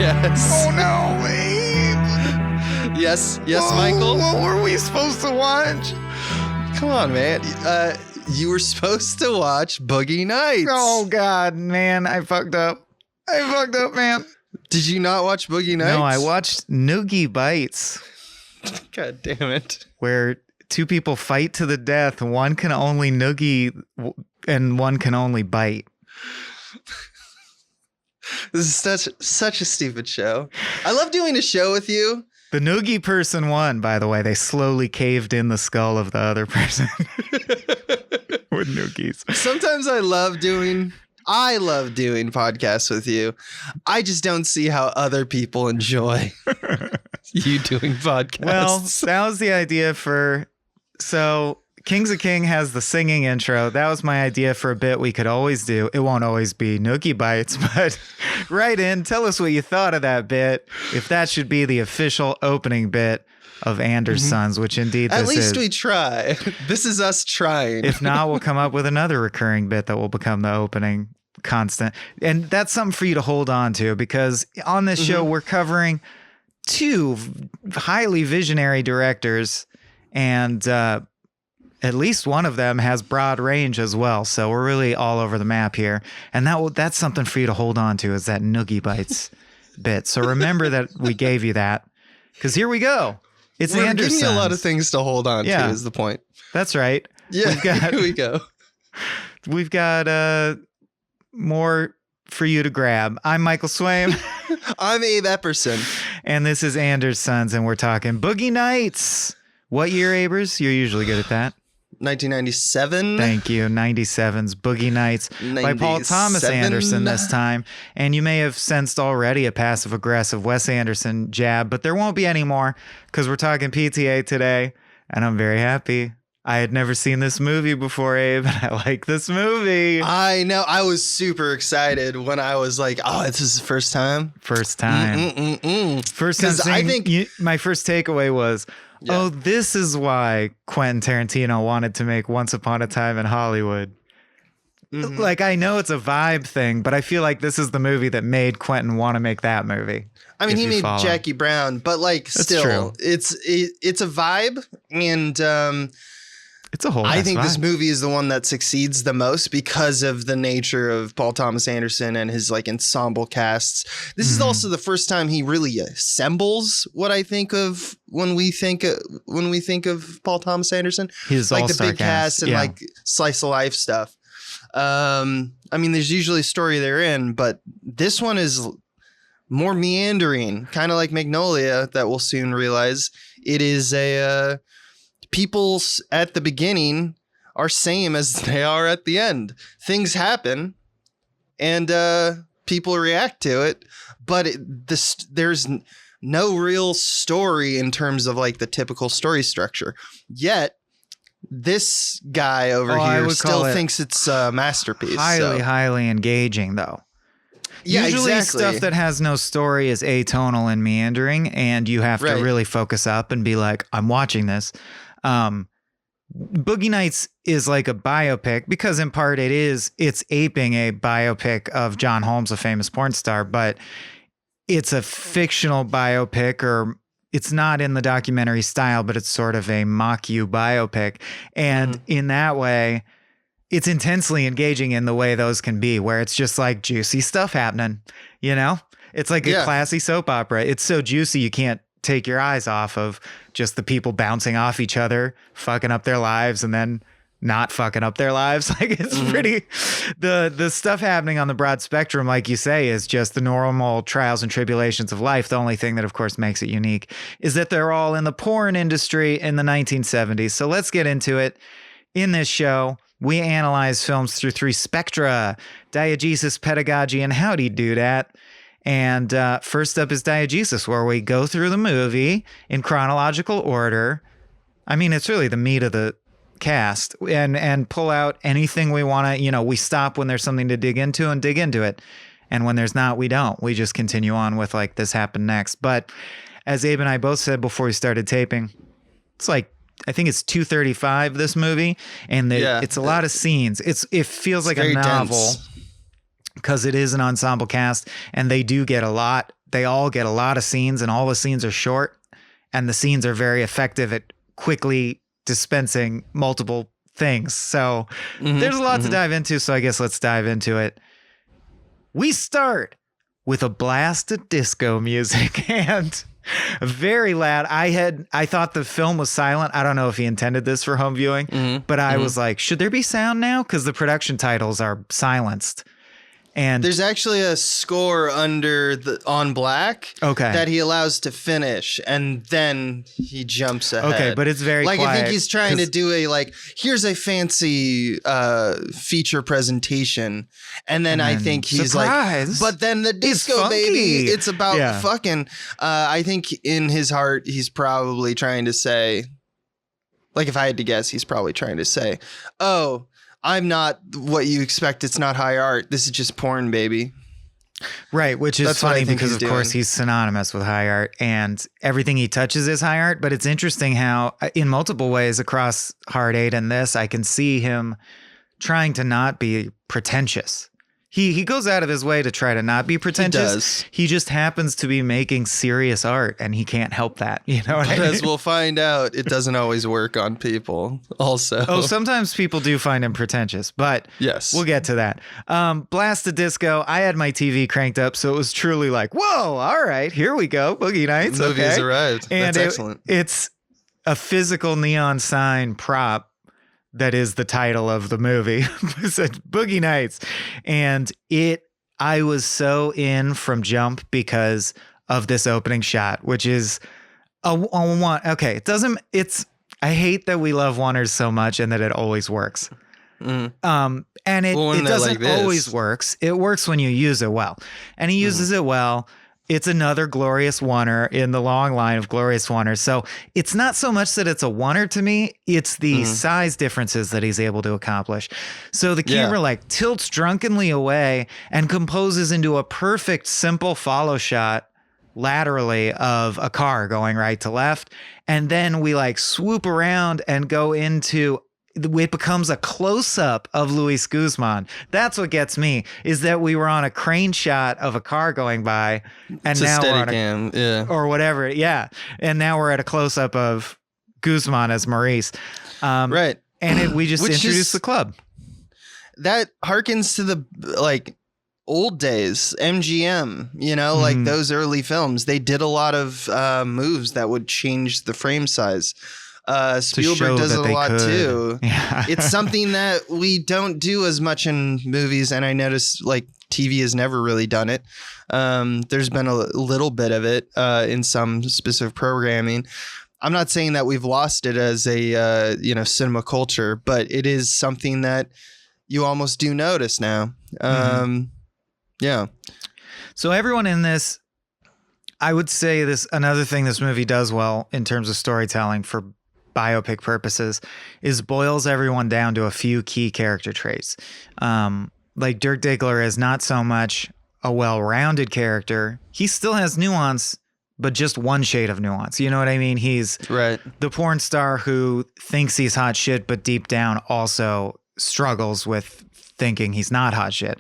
Yes. Oh no, Abe. Yes, Whoa, Michael. What were we supposed to watch? Come on, man. You were supposed to watch Boogie Nights. Oh God, man, I fucked up. Man. Did you not watch Boogie Nights? No, I watched Noogie Bites, God damn it. where two people fight to the death. One can only noogie and one can only bite. This is such a stupid show. I love doing a show with you. The noogie person won, by the way. They slowly caved in the skull of the other person with noogies. Sometimes I love doing podcasts with you. I just don't see how other people enjoy you doing podcasts. Well, that was the idea so Kings of King has the singing intro. That was my idea for a bit we could always do. It won't always be Noogie Bites, but write in, tell us what you thought of that bit. If that should be the official opening bit of Anders Sons, which indeed this is. At least we try. This is us trying. If not, we'll come up with another recurring bit that will become the opening constant. And that's something for you to hold on to, because on this show, we're covering two highly visionary directors, and at least one of them has broad range as well. So we're really all over the map here. And that's something for you to hold on to, is that Noogie Bites bit. So remember that we gave you that, because here we go. It's We're Anders giving you a Sons. lot of things to hold on to is the point. That's right. Yeah, here we go. We've got more for you to grab. I'm Michael Swaim. I'm Abe Epperson. And this is Anders Sons, and we're talking Boogie Nights. What year, Abers? You're usually good at that. 1997. Thank you. 97's Boogie Nights by Paul Thomas 97. Anderson this time. And you may have sensed already a passive-aggressive Wes Anderson jab, but there won't be any more, because we're talking PTA today, and I'm very happy. I had never seen this movie before, Abe, and I like this movie. I know. I was super excited when I was like, oh, this is the first time? First time. First time seeing, I think my first takeaway was, oh, this is why Quentin Tarantino wanted to make Once Upon a Time in Hollywood. Like, I know it's a vibe thing, but I feel like this is the movie that made Quentin want to make that movie. I mean, he made Jackie Brown, but like, still, true. it's a vibe, and it's a whole. I think vibe. this movie is the one that succeeds the most because of the nature of Paul Thomas Anderson and his like ensemble casts. This is also the first time he really assembles what I think of when we think of Paul Thomas Anderson. His like the all-star big cast and like slice of life stuff. I mean, there's usually a story they're in, but this one is more meandering, kind of like Magnolia, that we'll soon realize. It is a people at the beginning are same as they are at the end. Things happen and people react to it, but there's no real story in terms of like the typical story structure. Yet this guy over here still thinks it's a masterpiece. Highly engaging, though. Yeah, usually exactly. Stuff that has no story is atonal and meandering, and you have to really focus up and be like, I'm watching this. Boogie Nights is like a biopic, because in part it's aping a biopic of John Holmes, a famous porn star, but it's a fictional biopic, or it's not in the documentary style, but it's sort of a mock you biopic. And in that way, it's intensely engaging in the way those can be, where it's just like juicy stuff happening, you know? It's like a classy soap opera. It's so juicy you can't take your eyes off of just the people bouncing off each other, fucking up their lives, and then not fucking up their lives. Like, it's pretty, the stuff happening on the broad spectrum, like you say, is just the normal trials and tribulations of life. The only thing that of course makes it unique is that they're all in the porn industry in the 1970s. So let's get into it. In this show, we analyze films through three spectra: diegesis, pedagogy, and howdy do that. And first up is diegesis, where we go through the movie in chronological order. I mean, it's really the meat of the cast, and pull out anything we want to, we stop when there's something to dig into and dig into it. And when there's not, we don't. We just continue on with like, this happened next. But as Abe and I both said before we started taping, it's like, I think it's 2:35, this movie, and it's a lot of scenes. It feels like a novel, because it is an ensemble cast, and they do get a lot they all get a lot of scenes, and all the scenes are short, and the scenes are very effective at quickly dispensing multiple things. So there's a lot to dive into. So I guess let's dive into it. We start with a blast of disco music and very loud. I thought the film was silent. I don't know if he intended this for home viewing, but I was like, should there be sound now? Because the production titles are silenced. And there's actually a score on black that he allows to finish, and then he jumps ahead. Okay, but it's very like quiet, I think he's trying to do here's a fancy feature presentation, and then I think he's surprise, but then the disco baby, it's about fucking. I think in his heart he's probably trying to say, like if I had to guess, he's probably trying to say, oh, I'm not what you expect. It's not high art. This is just porn, baby. Right, which is funny because, of course, he's synonymous with high art, and everything he touches is high art. But it's interesting how, in multiple ways across Hard Eight and this, I can see him trying to not be pretentious. He goes out of his way to try to not be pretentious. He does. He just happens to be making serious art, and he can't help that. You know what I mean? As we'll find out, it doesn't always work on people also. Oh, sometimes people do find him pretentious, but yes, we'll get to that. Blast of Disco. I had my TV cranked up, so it was truly like, whoa, all right, here we go. Boogie Nights. The movie has arrived. And that's excellent. It's a physical neon sign prop that is the title of the movie. It's Boogie Nights. And I was so in from jump because of this opening shot, which is a one. Okay. I hate that we love oneers so much and that it always works. And it doesn't always works. It works when you use it well, and he uses it well. It's another glorious oneer in the long line of glorious oneers. So it's not so much that it's a oneer to me, it's the size differences that he's able to accomplish. So the camera tilts drunkenly away and composes into a perfect, simple follow shot laterally of a car going right to left. And then we swoop around and go into, it becomes a close-up of Luis Guzman. That's what gets me, is that we were on a crane shot of a car going by, and now we're on or whatever. Yeah. And now we're at a close-up of Guzman as Maurice. Right. And we just introduced the club. That harkens to the old days, MGM, like those early films. They did a lot of moves that would change the frame size. Spielberg does it a lot too. Yeah. It's something that we don't do as much in movies, and I noticed TV has never really done it. There's been a little bit of it in some specific programming. I'm not saying that we've lost it as a cinema culture, but it is something that you almost do notice now. Yeah. So everyone in this, I would say another thing this movie does well in terms of storytelling for biopic purposes is boils everyone down to a few key character traits. Dirk Diggler is not so much a well-rounded character. He still has nuance, but just one shade of nuance. You know what I mean? He's the porn star who thinks he's hot shit, but deep down also struggles with thinking he's not hot shit.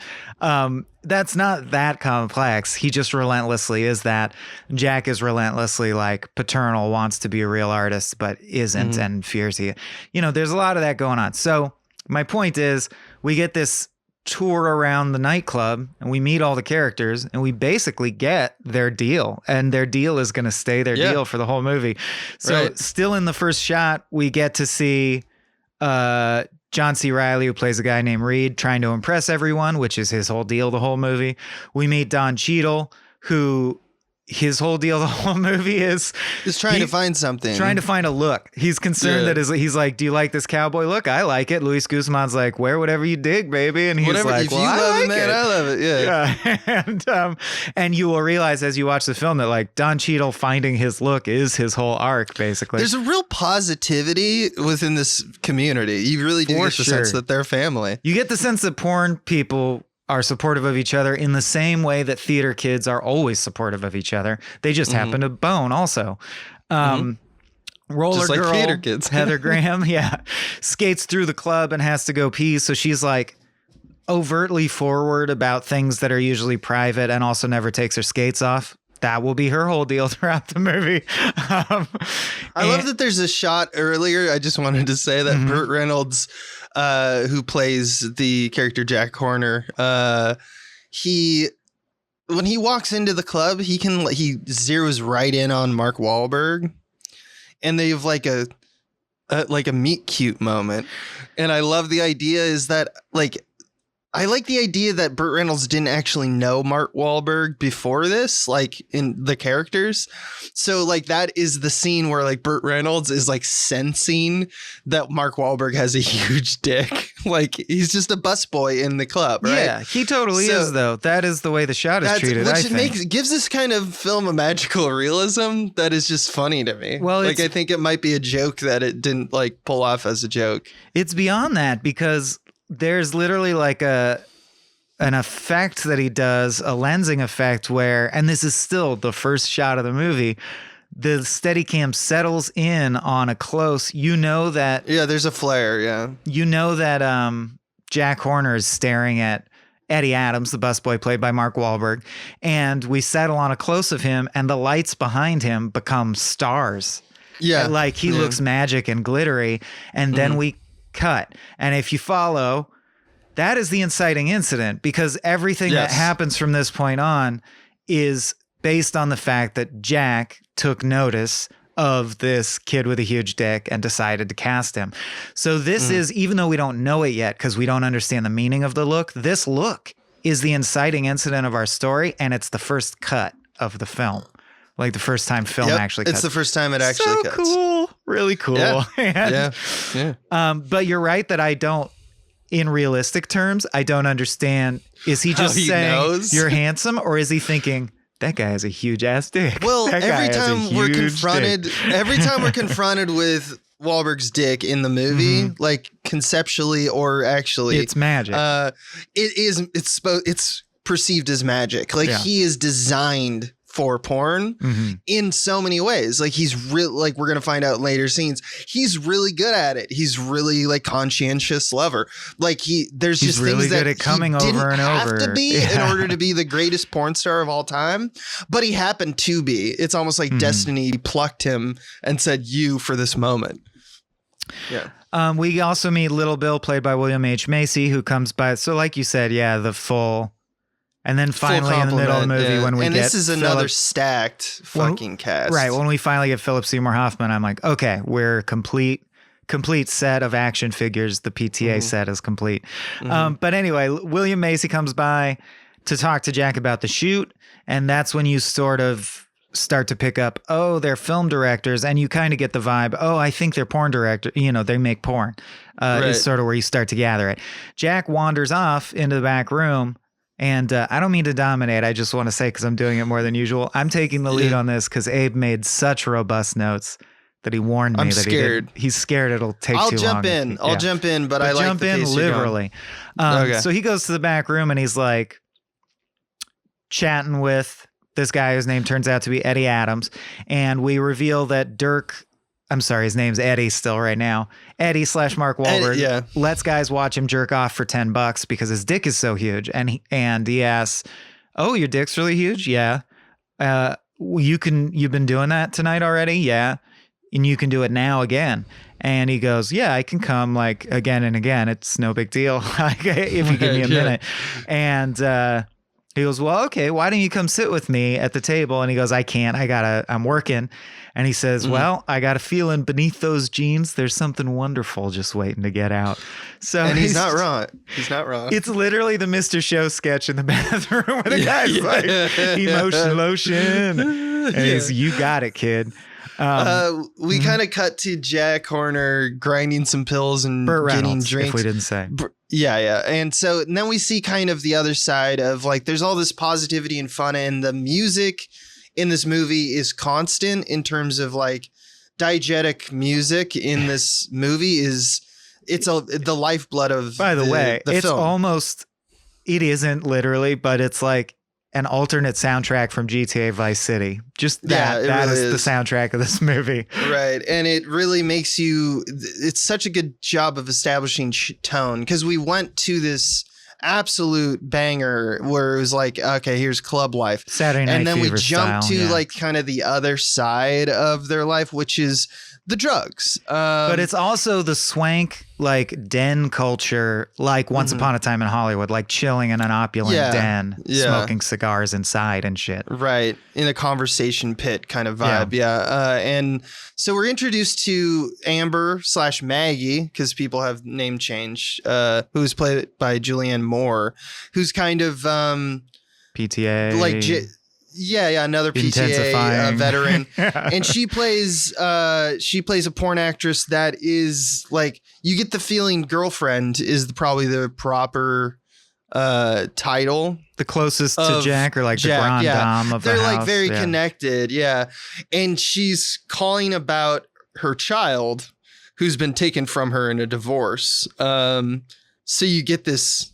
That's not that complex. He just relentlessly is that. Jack is relentlessly paternal, wants to be a real artist, but isn't, and fears he. There's a lot of that going on. So my point is, we get this tour around the nightclub and we meet all the characters and we basically get their deal, and their deal is going to stay their deal for the whole movie. So still in the first shot, we get to see John C. Reilly, who plays a guy named Reed, trying to impress everyone, which is his whole deal the whole movie. We meet Don Cheadle, who his whole deal the whole movie is trying to find something. Trying to find a look. He's concerned that he's like, do you like this cowboy look? I like it. Luis Guzman's like, wear whatever you dig, baby. And he's like, well, I love it, man. I love it. Yeah. And you will realize as you watch the film that Don Cheadle finding his look is his whole arc, basically. There's a real positivity within this community. You really do get the sense that they're family. You get the sense that porn people are supportive of each other in the same way that theater kids are always supportive of each other. They just happen to bone also. Roller just like girl, theater kids. Heather Graham, skates through the club and has to go pee. So she's overtly forward about things that are usually private, and also never takes her skates off. that will be her whole deal throughout the movie. I love that there's a shot earlier. I just wanted to say that Burt Reynolds, who plays the character Jack Horner, when he walks into the club, he zeroes right in on Mark Wahlberg, and they have like a meet cute moment. And I love the idea is that I like the idea that Burt Reynolds didn't actually know Mark Wahlberg before this, like in the characters. So like that is the scene where like Burt Reynolds is like sensing that Mark Wahlberg has a huge dick. Like he's just a busboy in the club, right? Yeah, he totally is though. That is the way the shot is treated. Which gives this kind of film a magical realism that is just funny to me. Well, like I think it might be a joke that it didn't like pull off as a joke. It's beyond that because there's literally like an effect that he does, a lensing effect where, and this is still the first shot of the movie, the Steadicam settles in on a close. You know that. Yeah, there's a flare. Yeah. You know that Jack Horner is staring at Eddie Adams, the busboy played by Mark Wahlberg, and we settle on a close of him, and the lights behind him become stars. Yeah. And like he looks magic and glittery, and then we cut. And if you follow, that is the inciting incident because everything that happens from this point on is based on the fact that Jack took notice of this kid with a huge dick and decided to cast him. So this is, even though we don't know it yet because we don't understand the meaning of the look, this look is the inciting incident of our story, and it's the first cut of the film. Like the first time film actually cuts. It's the first time it actually cuts. Cool. Really cool. Yeah. But you're right that I don't, in realistic terms, I don't understand. Is he just saying you're handsome, or is he thinking that guy has a huge ass dick? Well, every time we're confronted with Wahlberg's dick in the movie, like conceptually or actually, it's magic. It's perceived as magic. Like he is designed for porn in so many ways. Like he's real, like we're gonna find out in later scenes, he's really good at it. He's really like conscientious lover. Like there's just really things good that at coming he over and have over to be in order to be the greatest porn star of all time, but he happened to be. It's almost like destiny plucked him and said, "You for this moment." Yeah. We also meet Little Bill, played by William H. Macy, who comes by. So, like you said, the full. And then finally in the middle of the movie when we get this is another stacked fucking cast. Right. When we finally get Philip Seymour Hoffman, I'm like, okay, we're complete set of action figures. The PTA set is complete. But anyway, William Macy comes by to talk to Jack about the shoot. And that's when you sort of start to pick up, oh, they're film directors. And you kind of get the vibe, oh, I think they're porn directors. You know, they make porn. Is sort of where you start to gather it. Jack wanders off into the back room. And I don't mean to dominate. I just want to say, because I'm doing it more than usual, I'm taking the lead on this because Abe made such robust notes that he warned me he's scared it'll take too long. I'll jump in, but I like jump the in pace liberally. So he goes to the back room and he's like chatting with this guy whose name turns out to be Eddie Adams. And we reveal that his name's Eddie still right now. Eddie / Mark Wahlberg lets guys watch him jerk off for $10 because his dick is so huge. And he asks, "Oh, your dick's really huge? Yeah. You've been doing that tonight already? Yeah. And you can do it now again." And he goes, "Yeah, I can come like again and again. It's no big deal if you give me a minute." And he goes, "Well, okay, why don't you come sit with me at the table?" And he goes, "I can't. I'm working." And he says, "Well, I got a feeling beneath those jeans, there's something wonderful just waiting to get out." So he's not wrong. He's not wrong. It's literally the Mr. Show sketch in the bathroom where the guy's like, emotion lotion. And he's, "You got it, kid." We kind of cut to Jack Horner grinding some pills and getting drinks. If we didn't say. Yeah. And then we see kind of the other side of like, there's all this positivity and fun, and the music in this movie is constant in terms of like diegetic music in this movie it's the lifeblood of By the way, the it's film. almost, it isn't literally, but it's like an alternate soundtrack from GTA Vice City. Just that really is the soundtrack of this movie. Right. And it really makes it's such a good job of establishing tone, because we went to this absolute banger where it was like, okay, here's club life. Saturday Night And then we Fever jump style, to yeah. like kind of the other side of their life, which is the drugs. But it's also the swank, like den culture, like Once Upon a Time in Hollywood, like chilling in an opulent den, smoking cigars inside and shit. Right. In a conversation pit kind of vibe. Yeah. And so we're introduced to Amber / Maggie, because people have name change, who's played by Julianne Moore, who's kind of PTA. like another PTA veteran. And she plays a porn actress that is like, you get the feeling Girlfriend is probably the proper title. The closest to Jack, or like Jack, the grand dame of the house. They're like very connected, and she's calling about her child who's been taken from her in a divorce. So you get this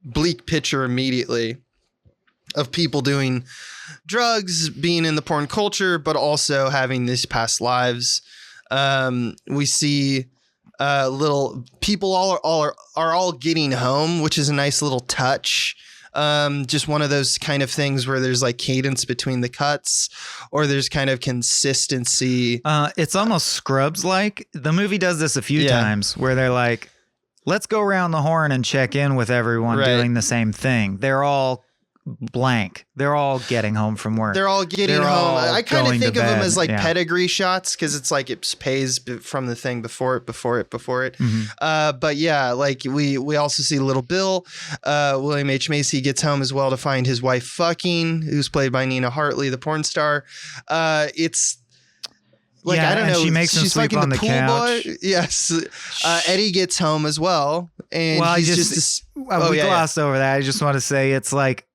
bleak picture immediately of people doing drugs, being in the porn culture, but also having these past lives. We see little people are all getting home, which is a nice little touch. Just one of those kind of things where there's like cadence between the cuts, or there's kind of consistency. It's almost Scrubs like. The movie does this a few times where they're like, let's go around the horn and check in with everyone doing the same thing. They're all blank. They're all getting home from work. They're all getting home. I kind of think of them as like pedigree shots, because it's like it pays from the thing before it. But yeah, like we also see Little Bill. William H. Macy gets home as well to find his wife fucking, who's played by Nina Hartley, the porn star. It's like, I don't know. She makes him sleep on the couch. Boy. Yes. Eddie gets home as well, and he's we glossed over that. I just want to say it's like,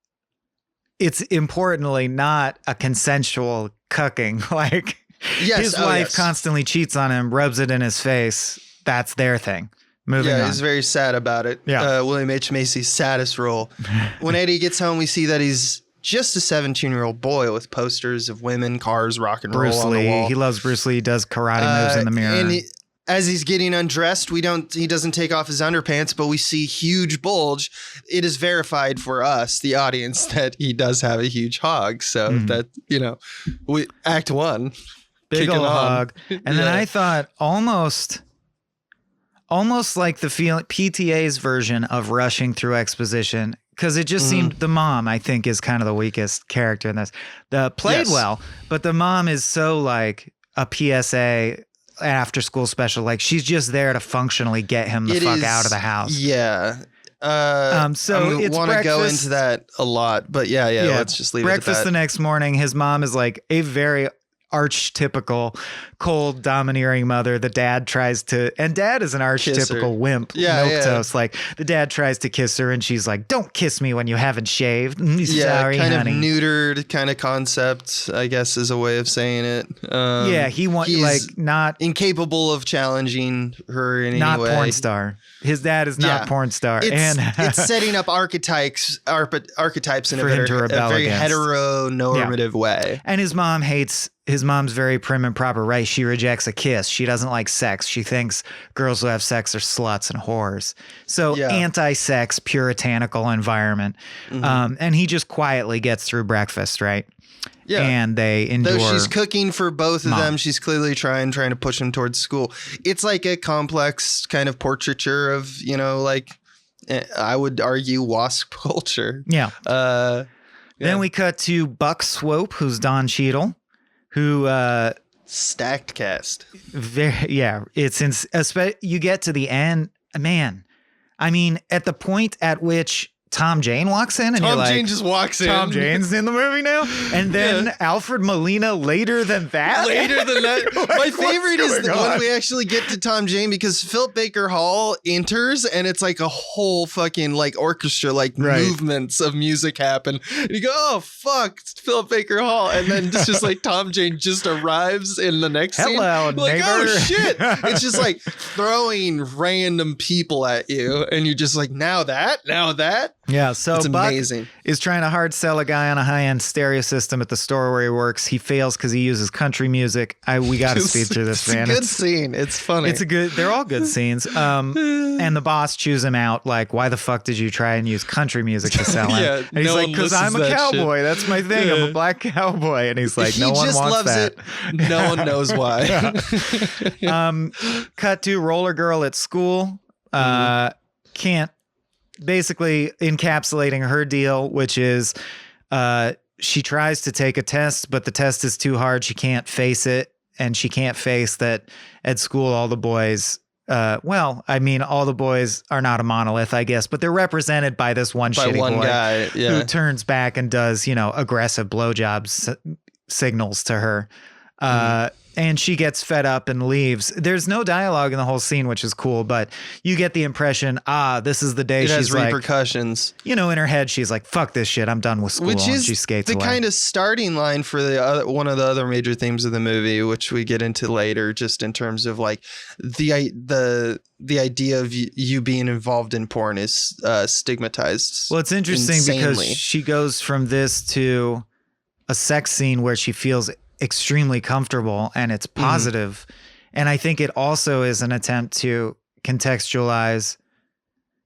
it's importantly not a consensual cucking. Like his wife constantly cheats on him, rubs it in his face. That's their thing. Moving on. He's very sad about it. Yeah. William H. Macy's saddest role. When Eddie gets home, we see that he's just a 17-year-old boy with posters of women, cars, rock and roll Bruce on Lee. the wall. He loves Bruce Lee. He does karate moves in the mirror. And as he's getting undressed, he doesn't take off his underpants, but we see huge bulge. It is verified for us, the audience, that he does have a huge hog. So that, act one, big old hog. And then I thought almost like the PTA's version of rushing through exposition, because it just seemed the mom, I think, is kind of the weakest character in this. Played well, but the mom is so like a PSA after school special. Like, she's just there to functionally get him the fuck out of the house. Yeah. So I want to go into that a lot, but yeah. Let's just leave it at that. Breakfast the next morning, his mom is like a very archetypical cold domineering mother. The dad tries to, and dad is an archetypical wimp, milquetoast. Like, the dad tries to kiss her and she's like, don't kiss me when you haven't shaved. Sorry, kind honey. of neutered kind of concept, I guess, is a way of saying it. He's not incapable of challenging her in any way. Not porn star. His dad is not porn star. It's setting up archetypes in a very heteronormative way. And his mom's very prim and proper, right? She rejects a kiss. She doesn't like sex. She thinks girls who have sex are sluts and whores. So anti-sex, puritanical environment. And he just quietly gets through breakfast, right? Yeah. And they endure. Though she's cooking for both of them, she's clearly trying to push them towards school. It's like a complex kind of portraiture of, I would argue, WASP culture. Yeah. Then we cut to Buck Swope, who's Don Cheadle, who stacked cast. You get to the end, man. I mean, at the point at which Tom Jane walks in, and you're like, Tom Jane just walks in. Tom Jane's in the movie now, and then Alfred Molina later than that. My favorite is when we actually get to Tom Jane, because Philip Baker Hall enters, and it's like a whole fucking like orchestra, like movements of music happen. And you go, oh fuck, it's Philip Baker Hall, and then it's just like Tom Jane just arrives in the next scene. Hello, like, neighbor. oh shit! It's just like throwing random people at you, and you're just like, now that. Yeah, so It's Buck amazing. is trying to hard sell a guy on a high-end stereo system at the store where he works. He fails because he uses country music. We got to speed through this, man. It's a good scene. It's funny. They're all good scenes. And the boss chews him out, like, why the fuck did you try and use country music to sell him? Yeah, and he's no like, one because I'm a listens to that cowboy. shit. That's my thing. I'm a black cowboy. And he's like, he no one just wants loves that. it. No one knows why. Cut to Roller Girl at school. Can't, basically encapsulating her deal, which is she tries to take a test, but the test is too hard. She can't face it. And she can't face that at school, all the boys, all the boys are not a monolith, I guess, but they're represented by this one shitty boy guy, who turns back and does, aggressive blowjob signals to her. And she gets fed up and leaves. There's no dialogue in the whole scene, which is cool, but you get the impression, this is the day it she's has like, repercussions. in her head, she's like, fuck this shit. I'm done with school. Which and is she skates the away. kind of starting line for one of the other major themes of the movie, which we get into later, just in terms of like the idea of you being involved in porn is stigmatized. Well, it's interesting because insanely. she goes from this to a sex scene where she feels extremely comfortable and it's positive. And I think it also is an attempt to contextualize.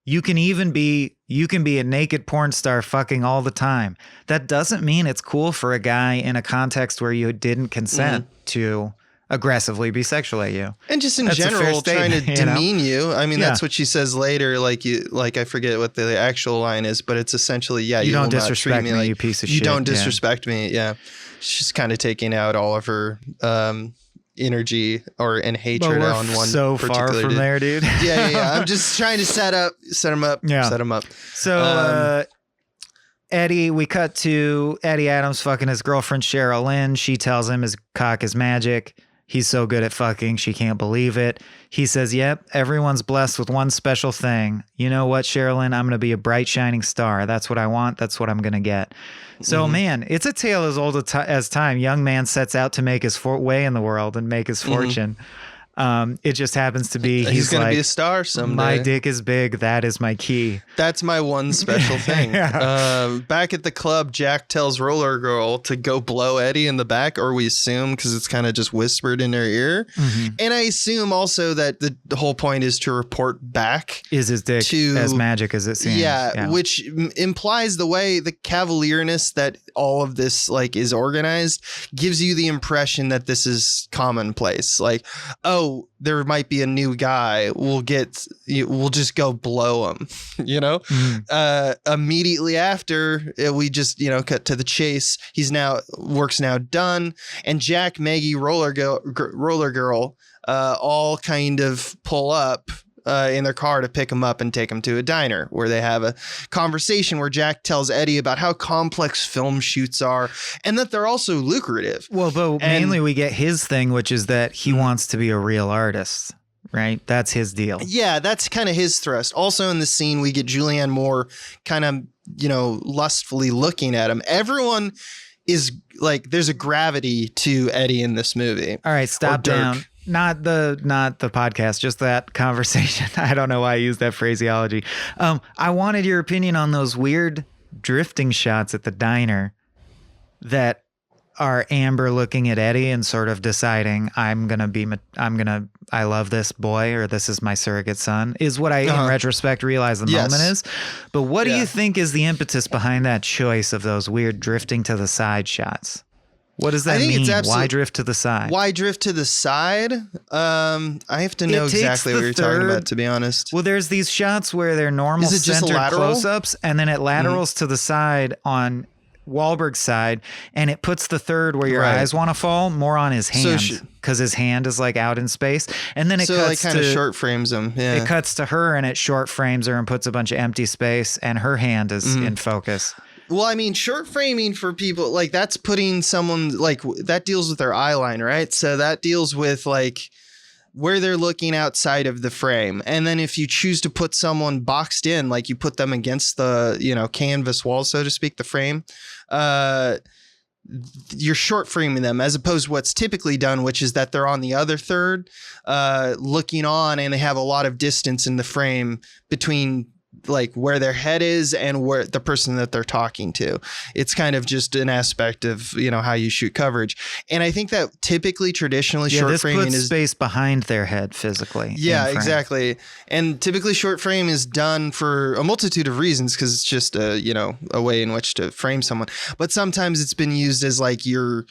You can be a naked porn star fucking all the time. That doesn't mean it's cool for a guy in a context where you didn't consent to aggressively be sexually you. And just in That's a fair general, trying to statement, demean you. I mean, Yeah. that's what she says later. Like I forget what the actual line is, but it's essentially, you don't will not treat disrespect me, like you piece of you shit. don't Yeah. disrespect me. Yeah. She's kind of taking out all of her energy and hatred But we're on one so far particular from dude. there, dude. Yeah. I'm just trying to set him up. Yeah. Set him up. So Eddie, we cut to Eddie Adams fucking his girlfriend Cheryl Lynn. She tells him his cock is magic. He's so good at fucking, she can't believe it. He says, yep, everyone's blessed with one special thing. You know what, Sherilyn? I'm going to be a bright, shining star. That's what I want. That's what I'm going to get. So, man, it's a tale as old as time. Young man sets out to make his way in the world and make his fortune. It just happens to be He's going like, to be a star someday. my dick is big. That is my key. That's my one special thing. Back at the club, Jack tells Roller Girl to go blow Eddie in the back, or we assume because it's kind of just whispered in her ear. And I assume also that the whole point is to report back. Is his dick as magic as it seems? Yeah, which implies the way the cavalierness that all of this like is organized gives you the impression that this is commonplace. Like, oh, there might be a new guy. We'll just go blow him, immediately after we just, cut to the chase. Work's now done. And Jack, Maggie, Roller Girl, all kind of pull up in their car to pick him up and take him to a diner where they have a conversation where Jack tells Eddie about how complex film shoots are and that they're also lucrative. Well, but mainly we get his thing, which is that he wants to be a real artist, right? That's his deal. Yeah, that's kind of his thrust. Also in the scene, we get Julianne Moore kind of, lustfully looking at him. Everyone is like, there's a gravity to Eddie in this movie. All right, stop down. Not the podcast, just that conversation. I don't know why I used that phraseology. I wanted your opinion on those weird drifting shots at the diner that are Amber looking at Eddie and sort of deciding I love this boy, or this is my surrogate son, is what I in retrospect realize the moment is. But what do you think is the impetus behind that choice of those weird drifting to the side shots? What does that mean? Why drift to the side? Why drift to the side? I have to know exactly what you're talking about, to be honest. Well, there's these shots where they're normal centered close-ups, and then it laterals to the side on Wahlberg's side, and it puts the third where your eyes want to fall more on his hand, because his hand is like out in space, and then it cuts kind of short frames him. Yeah, it cuts to her, and it short frames her and puts a bunch of empty space, and her hand is in focus. Well, I mean, short framing for people, like that's putting someone, like that deals with their eye line, right? So that deals with like where they're looking outside of the frame. And then if you choose to put someone boxed in, like you put them against the, canvas wall, so to speak, the frame, you're short framing them, as opposed to what's typically done, which is that they're on the other third, looking on, and they have a lot of distance in the frame between like where their head is and where the person that they're talking to. It's kind of just an aspect of, you know, how you shoot coverage. And I think that typically traditionally short framing puts is space behind their head physically. Yeah, in frame. exactly. And typically short frame is done for a multitude of reasons because it's just a, you know, a way in which to frame someone. But sometimes it's been used as like you're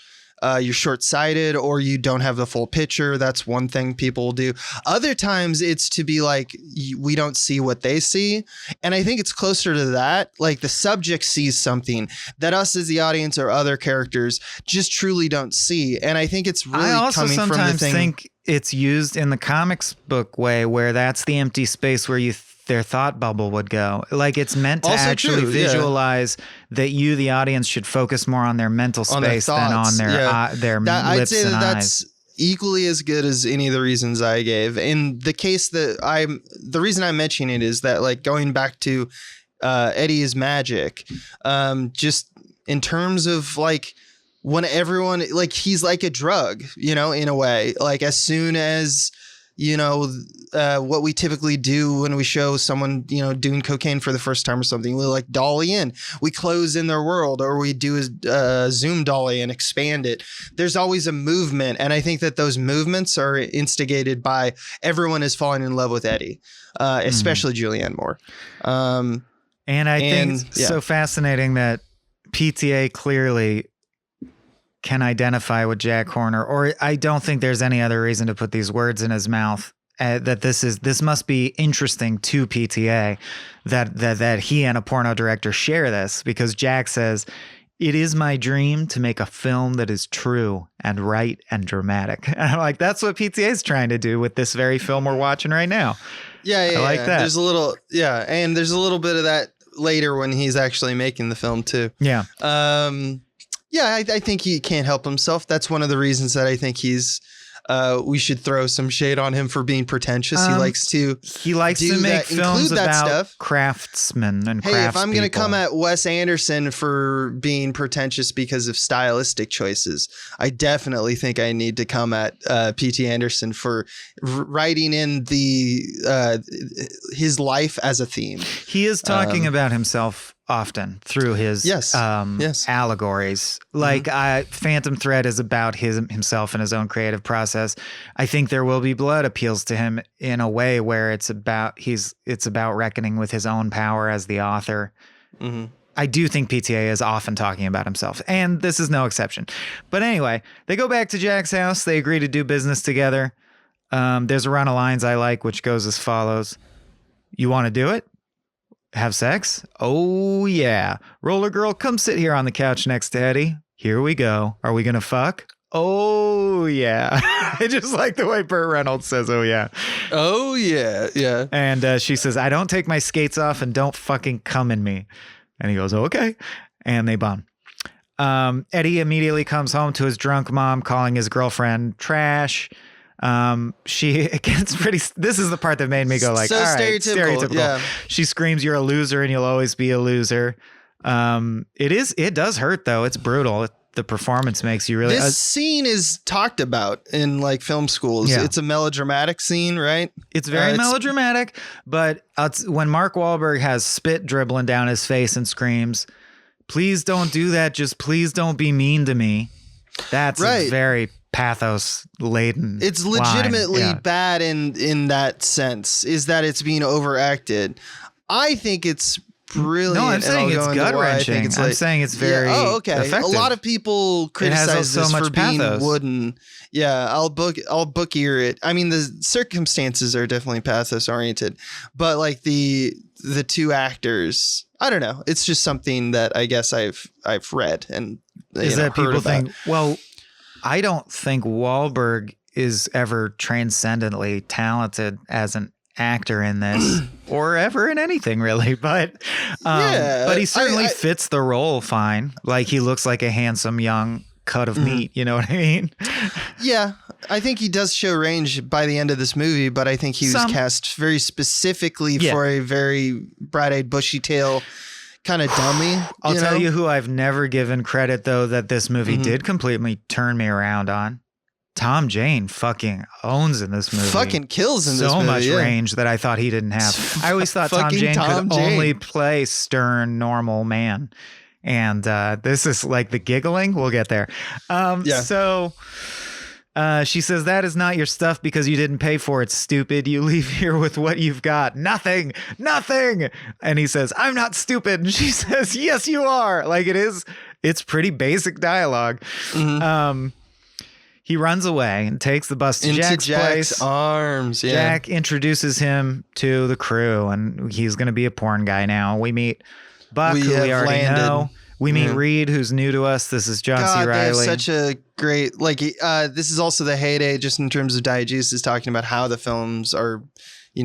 short-sighted or you don't have the full picture. That's one thing people will do. Other times it's to be like, we don't see what they see. And I think it's closer to that. Like the subject sees something that us as the audience or other characters just truly don't see. And I think it's really I also coming from the sometimes thing. think it's used in the comics book way where that's the empty space where their thought bubble would go. Like it's meant to Also actually true, yeah. visualize that you, the audience, should focus more on their mental space than on their I'd lips say and eyes. that's equally as good as any of the reasons I gave. In the case that the reason I'm mentioning it is that like going back to Eddie is magic, just in terms of like when everyone like he's like a drug, you know, in a way, like as soon as you know, what we typically do when we show someone, you know, doing cocaine for the first time or something, we like dolly in, we close in their world, or we do a zoom dolly and expand it. There's always a movement. And I think that those movements are instigated by everyone is falling in love with Eddie, especially Julianne Moore. And I think it's so fascinating that PTA clearly can identify with Jack Horner, or I don't think there's any other reason to put these words in his mouth. That this must be interesting to PTA that he and a porno director share this, because Jack says, "It is my dream to make a film that is true and right and dramatic." And I'm like, that's what PTA is trying to do with this very film we're watching right now. Yeah, I like that. There's a little, and there's a little bit of that later when he's actually making the film too. Yeah. I think he can't help himself. That's one of the reasons that I think we should throw some shade on him for being pretentious. He likes to make films about craftsmen and craftspeople. If I'm going to come at Wes Anderson for being pretentious because of stylistic choices, I definitely think I need to come at P.T. Anderson for writing in his life as a theme. He is talking about himself often through his allegories. Like Phantom Thread is about himself and his own creative process. I think There Will Be Blood appeals to him in a way where it's about reckoning with his own power as the author. Mm-hmm. I do think PTA is often talking about himself, and this is no exception. But anyway, they go back to Jack's house. They agree to do business together. There's a run of lines I like, which goes as follows. "You want to do it? Have sex? Oh, yeah. Roller girl, come sit here on the couch next to Eddie. Here we go. Are we going to fuck? Oh, yeah." I just like the way Burt Reynolds says, "oh, yeah." Oh, yeah. Yeah. And she says, "I don't take my skates off and don't fucking come in me." And he goes, "Okay." And they bond. Eddie immediately comes home to his drunk mom, calling his girlfriend trash. It gets pretty, this is the part that made me go like, so all right, stereotypical. Yeah. She screams, "You're a loser and you'll always be a loser." It does hurt though. It's brutal. The performance makes you really. This scene is talked about in like film schools. Yeah. It's a melodramatic scene, right? It's very melodramatic, but when Mark Wahlberg has spit dribbling down his face and screams, "Please don't do that. Just please don't be mean to me." That's a very pathos laden. It's legitimately bad in that sense, is that it's being overacted. I think it's brilliant. No, I'm saying it's gut wrenching. I'm saying it's very effective. A lot of people criticize this for being wooden. Yeah, I'll book ear it. I mean, the circumstances are definitely pathos oriented, but like the two actors, I don't know. It's just something that I guess I've read and people think, well, I don't think Wahlberg is ever transcendently talented as an actor in this or ever in anything really, but he certainly fits the role fine. Like he looks like a handsome young cut of meat, you know what I mean? Yeah, I think he does show range by the end of this movie, but I think he was cast very specifically for a very bright-eyed, bushy-tail kind of dummy. I'll tell you who I've never given credit though that this movie did completely turn me around on. Tom Jane fucking owns in this movie. Fucking kills in this movie. So much yeah. range that I thought he didn't have. I always thought Tom Fucking Jane Tom could Jane. only play stern, normal man. And this is like the giggling. We'll get there. So she says, that is not your stuff because you didn't pay for it, stupid. You leave here with what you've got. Nothing. And he says, I'm not stupid. And she says, yes, you are. Like it's pretty basic dialogue. Mm-hmm. He runs away and takes the bus to Into Jack's place. arms. Yeah. Jack introduces him to the crew, and he's going to be a porn guy now. We meet Buck, who we already know. We meet Reed, who's new to us. This is John C. Reilly. They have such a great, like, this is also the heyday just in terms of Diegesis is talking about how the films are,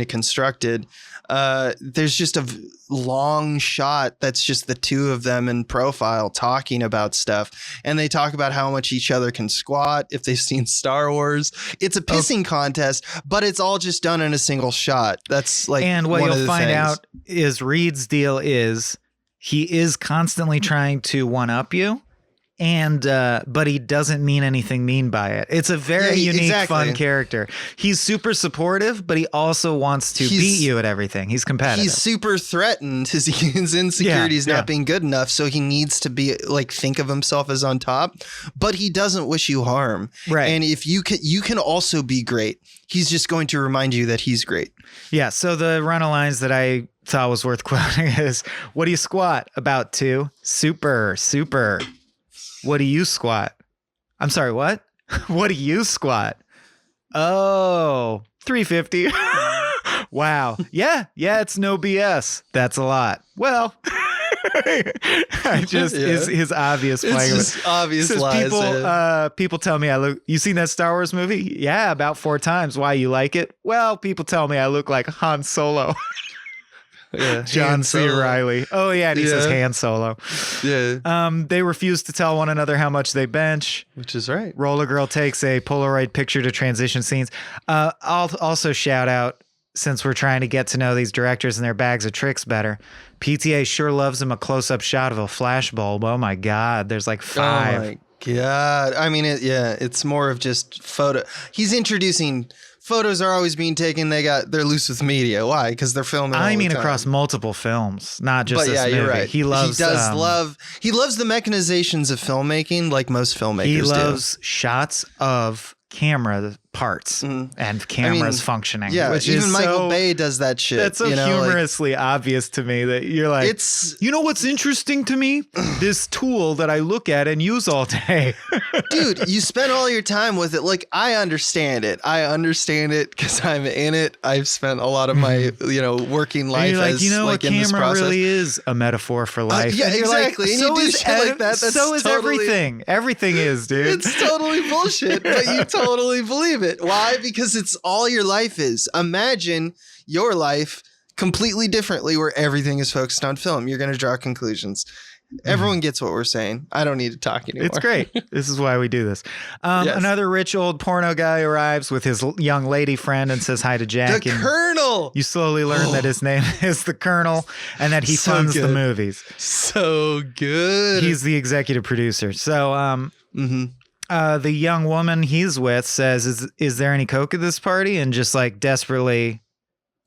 constructed. There's just a long shot that's just the two of them in profile talking about stuff. And they talk about how much each other can squat if they've seen Star Wars. It's a pissing contest, but it's all just done in a single shot. That's like, and what one you'll of the find things. out is Reed's deal is he is constantly trying to one up you. And but he doesn't mean anything mean by it. It's a very unique, fun character. He's super supportive, but he also wants to beat you at everything. He's competitive. He's super threatened. His insecurities not being good enough, so he needs to be like think of himself as on top. But he doesn't wish you harm. Right. And if you can also be great. He's just going to remind you that he's great. Yeah. So the run of lines that I thought was worth quoting is, "What do you squat? About 2. Super. What do you squat? I'm sorry, what? What do you squat? Oh, 350. Wow. Yeah, it's no BS. That's a lot. Well, his obvious playing. It's just obvious says, lies. People tell me I look. You seen that Star Wars movie? Yeah, about 4 times. Why, you like it? Well, people tell me I look like Han Solo. Yeah, John C. Reilly. Oh yeah, and he says Han Solo. Yeah. They refuse to tell one another how much they bench, which is right. Roller Girl takes a Polaroid picture to transition scenes. I'll also shout out, since we're trying to get to know these directors and their bags of tricks better, PTA sure loves him a close-up shot of a flashbulb. Oh my God, there's like 5. Oh my God. I mean, it's more of just photo. He's introducing. Photos are always being taken. They're loose with media. Why? Because they're filming. I mean, across multiple films, not just this movie. You're right. He loves. He loves the mechanizations of filmmaking, like most filmmakers do. He loves shots of camera parts and cameras functioning. Yeah, which even is Michael Bay does that shit. That's so humorously obvious to me that you're like, you know what's interesting to me? This tool that I look at and use all day. Dude, you spend all your time with it. Like, I understand it because I'm in it. I've spent a lot of my working life. And you're like, as, you know, like, a camera really is a metaphor for life. Yeah, exactly. Like, and so you do is shit like that. so is everything. Everything is, dude. It's totally bullshit, but you totally believe it. Why? Because it's all your life is. Imagine your life completely differently where everything is focused on film. You're going to draw conclusions. Everyone gets what we're saying. I don't need to talk anymore. It's great. This is why we do this. Another rich old porno guy arrives with his young lady friend and says hi to Jack. The Colonel! You slowly learn that his name is the Colonel and that he funds the movies. So good. He's the executive producer. So, the young woman he's with says, is there any coke at this party? And just like desperately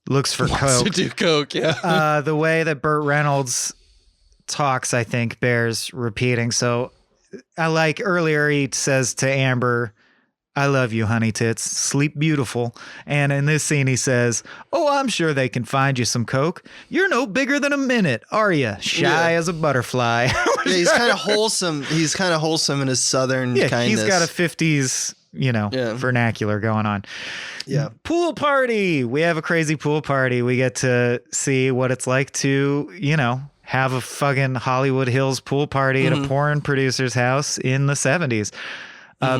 looks for coke. To do coke, yeah. The way that Burt Reynolds talks, I think, bears repeating. So I like earlier he says to Amber, I love you, honey tits. Sleep beautiful. And in this scene, he says, oh, I'm sure they can find you some coke. You're no bigger than a minute, are you? Shy as a butterfly. Yeah, he's kind of wholesome. He's kind of wholesome in his southern kindness. He's got a 50s, vernacular going on. Yeah. Pool party. We have a crazy pool party. We get to see what it's like to, have a fucking Hollywood Hills pool party at a porn producer's house in the 70s.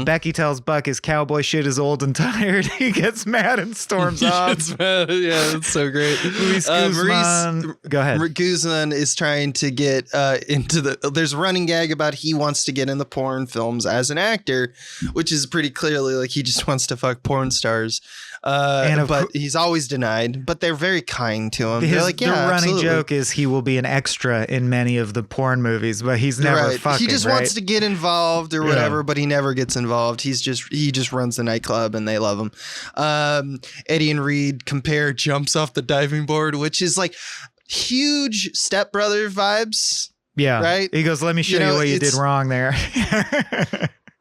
Becky tells Buck his cowboy shit is old and tired. He gets mad and storms off. Gets mad. Yeah, that's so great. Luis Guzman. Go ahead. Guzman is trying to get into there's a running gag about he wants to get in the porn films as an actor, which is pretty clearly like he just wants to fuck porn stars. But he's always denied. But they're very kind to him. They're like, yeah, the running absolutely. joke is he will be an extra in many of the porn movies, but he's never fucking. He just wants to get involved or whatever, but he never gets involved. He just runs the nightclub, and they love him. Eddie and Reed compare jumps off the diving board, which is like huge Step Brother vibes. Yeah. Right? He goes, let me show you what you did wrong there.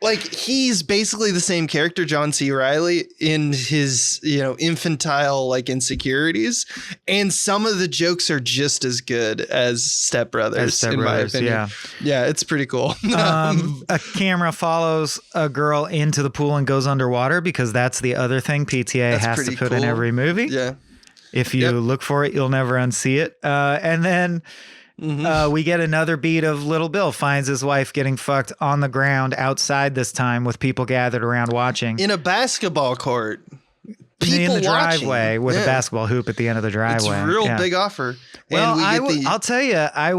Like, he's basically the same character, John C. Reilly, in his, infantile, like, insecurities. And some of the jokes are just as good as Step Brothers, in my opinion. Yeah. Yeah, it's pretty cool. A camera follows a girl into the pool and goes underwater, because that's the other thing PTA has to put in every movie. Yeah. If you look for it, you'll never unsee it. And then we get another beat of Little Bill finds his wife getting fucked on the ground outside, this time with people gathered around watching. In a basketball court. In the driveway with a basketball hoop at the end of the driveway. It's a real big offer. Well, I'll tell you, I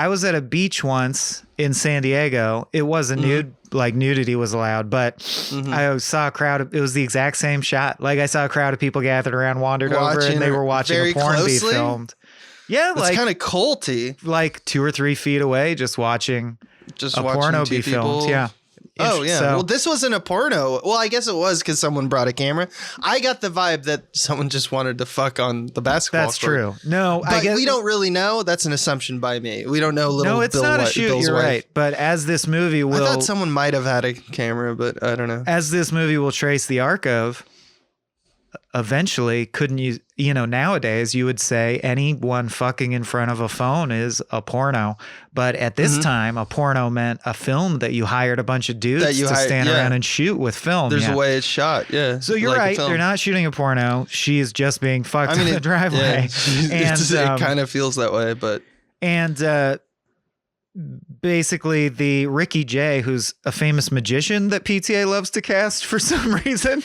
was at a beach once in San Diego. It wasn't nude, like nudity was allowed, but I saw a crowd. It was the exact same shot. Like, I saw a crowd of people gathered around, wandered over, and they were watching a porn be filmed. Yeah, it's kind of culty. Like 2 or 3 feet away, just watching a porno be filmed. Yeah. Oh, yeah. Well, this wasn't a porno. Well, I guess it was because someone brought a camera. I got the vibe that someone just wanted to fuck on the basketball That's court. true. No, but I guess we don't really know. That's an assumption by me. We don't know Little Bill. No, it's not a shoot. Bill's You're wife. right. But as this movie will... I thought someone might have had a camera, but I don't know. As this movie will trace the arc of... Eventually, couldn't you, nowadays you would say anyone fucking in front of a phone is a porno. But at this time, a porno meant a film that you hired a bunch of dudes to stand around and shoot with film. There's a way it's shot. Yeah. So you're right. They're not shooting a porno. She is just being fucked in the driveway. Yeah. It kind of feels that way, but. And, basically the Ricky Jay, who's a famous magician that PTA loves to cast for some reason.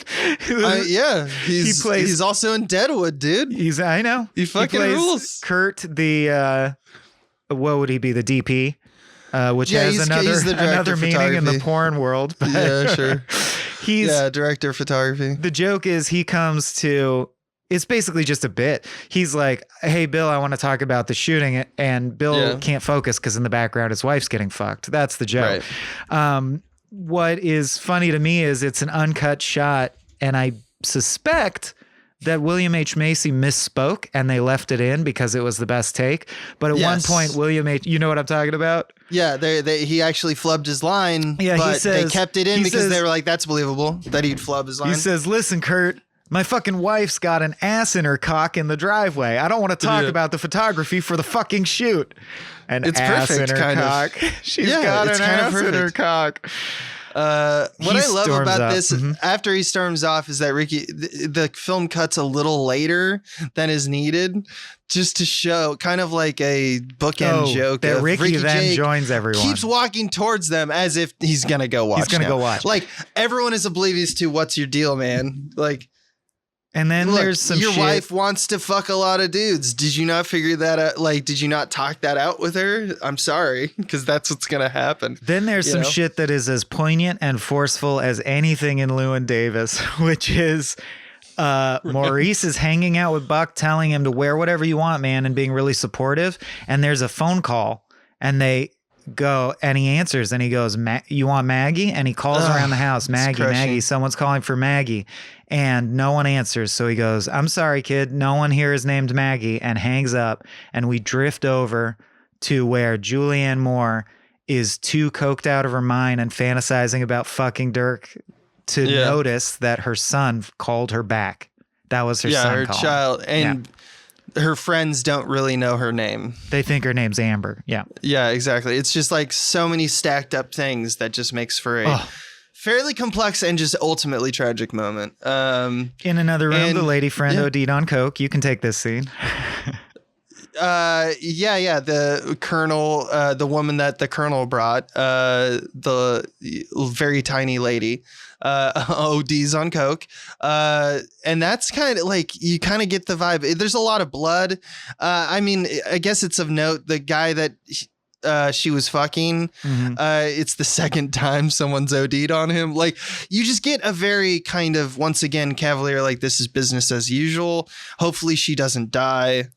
He's also in Deadwood, dude. I know. He fucking rules. Kurt, the what would he be? The DP, which has another meaning in the porn world. But yeah, sure. He's director of photography. The joke is he comes to. It's basically just a bit. He's like, hey, Bill, I want to talk about the shooting. And Bill can't focus because in the background, his wife's getting fucked. That's the joke. Right. What is funny to me is it's an uncut shot. And I suspect that William H. Macy misspoke and they left it in because it was the best take. But at one point, William H. You know what I'm talking about? Yeah, he actually flubbed his line. Yeah, but they kept it in because they were like, that's believable that he'd flub his line. He says, listen, Kurt. My fucking wife's got an ass in her cock in the driveway. I don't want to talk about the photography for the fucking shoot. It's ass perfect, in her cock. She's got an ass in her cock. What I love about this after he storms off is that the film cuts a little later than is needed, just to show kind of like a bookend joke that Ricky then Jake joins everyone. Keeps walking towards them as if he's gonna go watch. He's gonna go watch. Like, everyone is oblivious to what's your deal, man. Like. And then there's some your wife wants to fuck a lot of dudes. Did you not figure that out? Like, did you not talk that out with her? I'm sorry, because that's what's going to happen. Then there's some shit that is as poignant and forceful as anything in Llewyn Davis, which is Maurice is hanging out with Buck, telling him to wear whatever you want, man, and being really supportive. And there's a phone call, and they go, and he answers, and he goes, you want Maggie? And he calls around the house, Maggie, someone's calling for Maggie. And no one answers. So he goes, I'm sorry, kid. No one here is named Maggie, and hangs up. And we drift over to where Julianne Moore is too coked out of her mind and fantasizing about fucking Dirk to notice that her son called her back. That was her son. Her child. And her friends don't really know her name. They think her name's Amber. Yeah. Yeah, exactly. It's just like so many stacked up things that just makes for a fairly complex and just ultimately tragic moment. In another room, the lady friend OD'd on coke. You can take this scene. The colonel, the woman that the colonel brought, the very tiny lady, ODs on coke. And that's kind of like, you kind of get the vibe. There's a lot of blood. I mean, I guess it's of note, the guy that she was fucking. Mhm. It's the second time someone's OD'd on him. Like, you just get a very kind of, once again, cavalier, like, this is business as usual. Hopefully she doesn't die.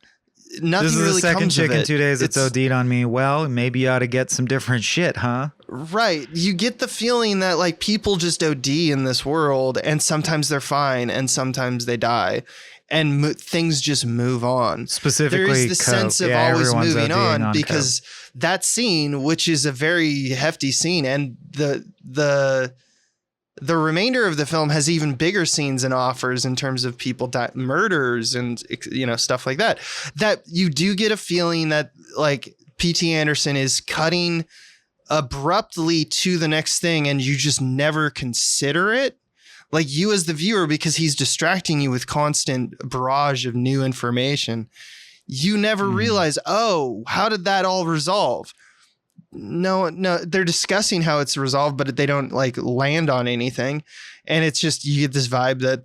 Nothing This is really the second comes chick of in it. 2 days that's OD'd on me. Well, maybe you ought to get some different shit, huh? Right. You get the feeling that like people just OD in this world, and sometimes they're fine and sometimes they die, and things just move on. Specifically, there is the sense of always everyone's moving ODing on because that scene, which is a very hefty scene, and the remainder of the film has even bigger scenes and offers in terms of people murders and, you know, stuff like that, that you do get a feeling that like P.T. Anderson is cutting abruptly to the next thing, and you just never consider it, like you as the viewer, because he's distracting you with constant barrage of new information. You never realize, oh, how did that all resolve? No, they're discussing how it's resolved, but they don't like land on anything. And it's just, you get this vibe that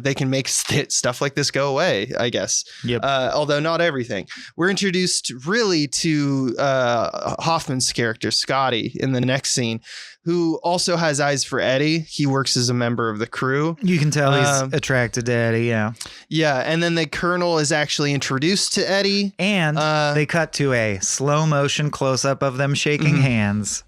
they can make stuff like this go away, I guess. Yep. Although not everything. We're introduced really to Hoffman's character, Scotty, in the next scene, who also has eyes for Eddie. He works as a member of the crew. You can tell he's attracted to Eddie, yeah. Yeah, and then the Colonel is actually introduced to Eddie. And they cut to a slow motion close-up of them shaking hands,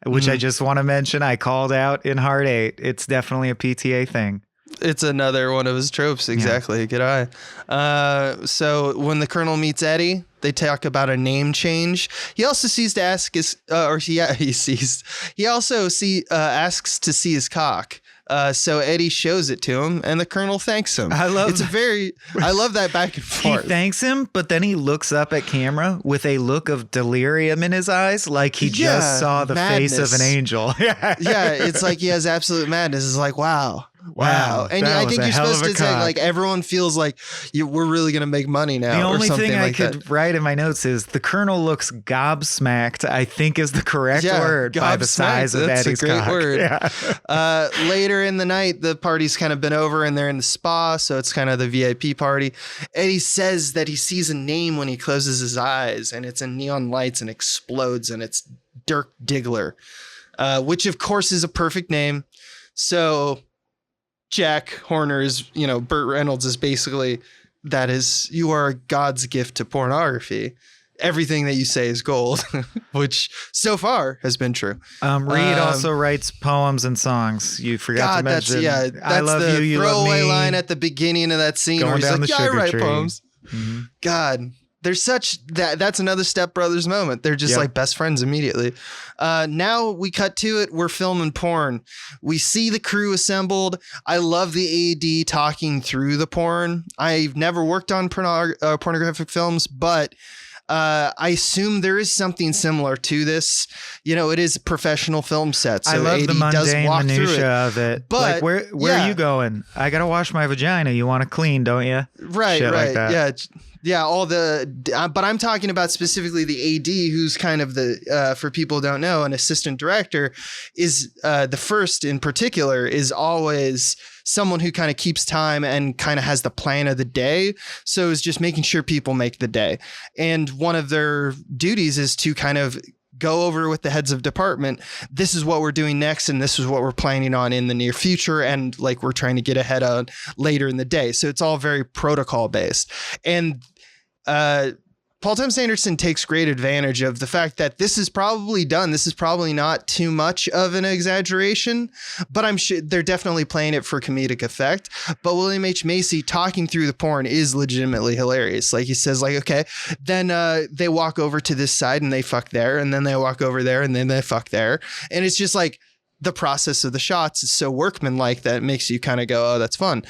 which I just want to mention. I called out in Hard 8. It's definitely a PTA thing. It's another one of his tropes. Exactly. Yeah. Good eye. So when the Colonel meets Eddie, they talk about a name change. He also sees to ask his, he also asks to see his cock. So Eddie shows it to him, and the Colonel thanks him. I love that back and forth. He thanks him, but then he looks up at camera with a look of delirium in his eyes, like he just saw the face of an angel. Yeah, it's like he has absolute madness. It's like, wow. And I think you're supposed to say, like, everyone feels like we're really going to make money now. The only or something thing I like could that. write in my notes is the Colonel looks gobsmacked, I think is the correct word, by the size of Eddie's cock. That's a great word. Yeah. Later in the night, the party's kind of been over and they're in the spa, so it's kind of the VIP party. Eddie says that he sees a name when he closes his eyes, and it's in neon lights and explodes, and it's Dirk Diggler, which of course is a perfect name. So Jack Horner is, Burt Reynolds is basically, that is, you are God's gift to pornography. Everything that you say is gold, which so far has been true. Reed also writes poems and songs. You forgot to mention. That's I love the you throwaway love me. line at the beginning of that scene where he's like, I write poems. Mm-hmm. God, there's that's another Step Brothers moment. They're just like best friends immediately. Now we cut to it. We're filming porn. We see the crew assembled. I love the AD talking through the porn. I've never worked on pornographic films, but I assume there is something similar to this. It is a professional film set. So I love AD the mundane minutia of it. But like, where are you going? I gotta wash my vagina. You want to clean, don't you? Right. Shit right. Like that. Yeah, but I'm talking about specifically the AD, who's kind of the, for people who don't know, an assistant director is, the first in particular is always someone who kind of keeps time and kind of has the plan of the day. So it's just making sure people make the day. And one of their duties is to kind of go over with the heads of department. This is what we're doing next. And this is what we're planning on in the near future. And like, we're trying to get ahead on later in the day. So it's all very protocol based. And, Paul Thomas Anderson takes great advantage of the fact that this is probably done. This is probably not too much of an exaggeration, but I'm sure they're definitely playing it for comedic effect. But William H. Macy talking through the porn is legitimately hilarious. Like he says, like, okay, then they walk over to this side and they fuck there, and then they walk over there and then they fuck there. And it's just like the process of the shots is so workmanlike that it makes you kind of go, oh, that's fun.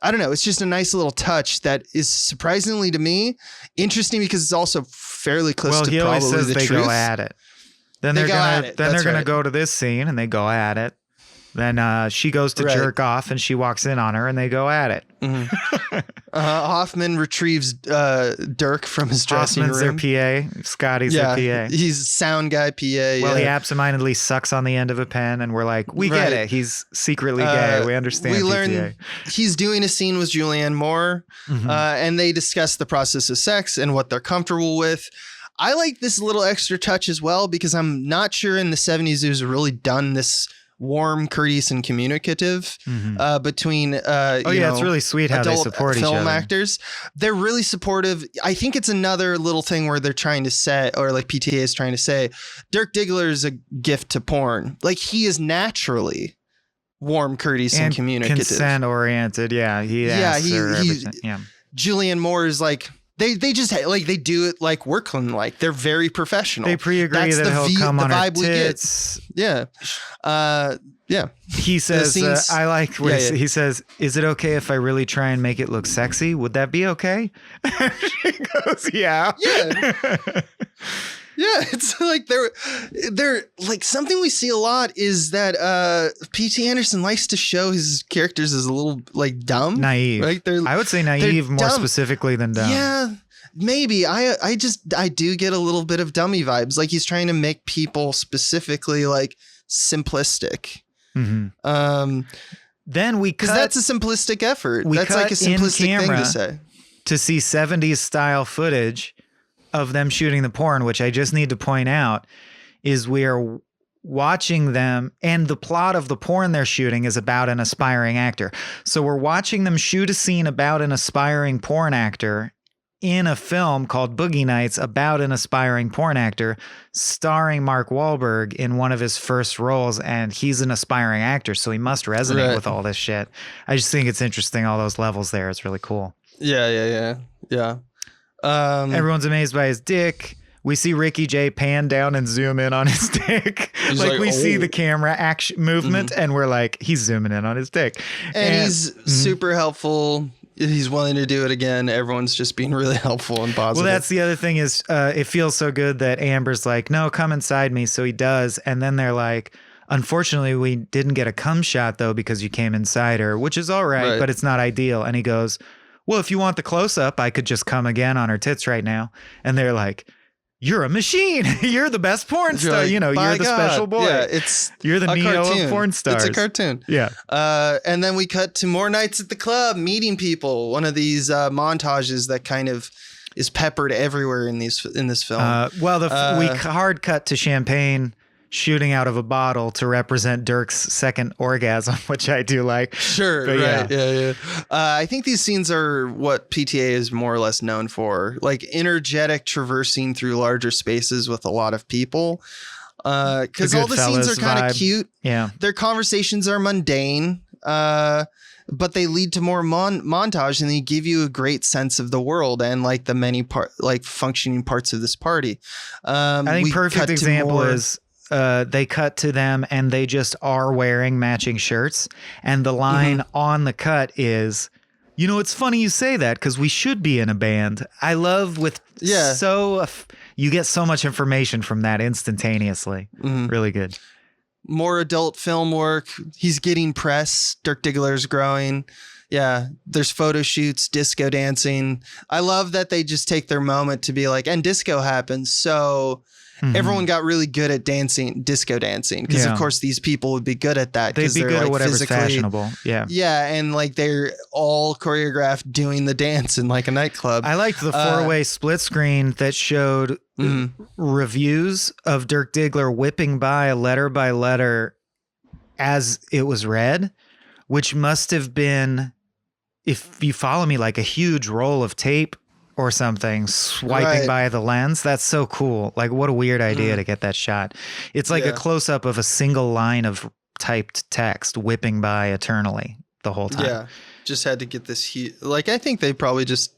I don't know. It's just a nice little touch that is surprisingly to me interesting because it's also fairly close to he always probably says the they truth. Go at it. Then they're gonna go to this scene and they go at it. Then she goes to jerk off and she walks in on her and they go at it. Mm-hmm. Hoffman retrieves Dirk from his dressing Hoffman's room. their PA. Scotty's their PA. He's sound guy PA. Well, he absentmindedly sucks on the end of a pen and we're like, we get it. He's secretly gay. We understand. We PTA. learn he's doing a scene with Julianne Moore and they discuss the process of sex and what they're comfortable with. I like this little extra touch as well because I'm not sure in the 70s it was really done this warm, courteous, and communicative between it's really sweet how they adult support each film other. actors. They're really supportive. I think it's another little thing where they're trying to say, or like PTA is trying to say, Dirk Diggler is a gift to porn. Like he is naturally warm, courteous, and communicative, consent oriented. Yeah, he asks her everything. Yeah, Julianne Moore is like. They just like they do it like workman like they're very professional. They pre-agree that he'll come on her tits. Yeah. Yeah. He says, I like where he says, is it okay if I really try and make it look sexy? Would that be okay? She goes, yeah. Yeah. Yeah, it's like they're like something we see a lot is that P.T. Anderson likes to show his characters as a little like dumb, naive. Right? I would say naive more dumb. Specifically than dumb. Yeah, maybe. I do get a little bit of dummy vibes. Like he's trying to make people specifically like simplistic. Mm-hmm. Then we cut. Because that's a simplistic effort. We that's cut like a simplistic in thing to say. To see 70s style footage of them shooting the porn, which I just need to point out is we are watching them, and the plot of the porn they're shooting is about an aspiring actor. So we're watching them shoot a scene about an aspiring porn actor in a film called Boogie Nights about an aspiring porn actor starring Mark Wahlberg in one of his first roles. And he's an aspiring actor, so he must resonate with all this shit. I just think it's interesting. All those levels there. It's really cool. Yeah. Everyone's amazed by his dick. We see Ricky Jay pan down and zoom in on his dick. Like we see the camera action movement and we're like, he's zooming in on his dick. And he's super helpful. He's willing to do it again. Everyone's just being really helpful and positive. Well, that's the other thing is it feels so good that Amber's like, no, come inside me. So he does. And then they're like, unfortunately, we didn't get a cum shot though, because you came inside her, which is all right, but it's not ideal. And he goes, well, if you want the close up, I could just come again on her tits right now. And they're like, you're a machine. You're the best porn star. Like, you're the special boy. Yeah, you're the Neo cartoon. of porn stars. It's a cartoon. Yeah. And then we cut to more nights at the club, meeting people. One of these montages that kind of is peppered everywhere in this film. We hard cut to champagne shooting out of a bottle to represent Dirk's second orgasm, which I do like. Sure, but right. Yeah. I think these scenes are what PTA is more or less known for, like energetic traversing through larger spaces with a lot of people. Because all the scenes are kind of cute. Yeah. Their conversations are mundane, but they lead to more montage, and they give you a great sense of the world and like the many functioning parts of this party. I think perfect example is they cut to them and they just are wearing matching shirts. And the line on the cut is, it's funny you say that because we should be in a band. I love you get so much information from that instantaneously. Really good. More adult film work. He's getting press. Dirk Diggler's growing. Yeah. There's photo shoots, disco dancing. I love that they just take their moment to be like, and disco happens. So everyone got really good at disco dancing, because of course these people would be good at that. They'd be they're good like at whatever's physically fashionable. Yeah. Yeah. And like they're all choreographed doing the dance in like a nightclub. I liked the 4-way split screen that showed reviews of Dirk Diggler whipping by letter as it was read, which must have been, if you follow me, like a huge roll of tape or something swiping by the lens. That's so cool. Like, what a weird idea to get that shot. It's like a close-up of a single line of typed text whipping by eternally the whole time. Yeah, just had to get this like, I think they probably just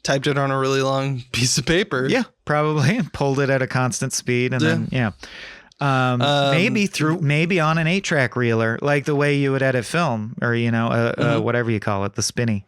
typed it on a really long piece of paper. Yeah, probably, and pulled it at a constant speed, and then maybe on an 8-track reeler, like the way you would edit film, or whatever you call it, the spinny.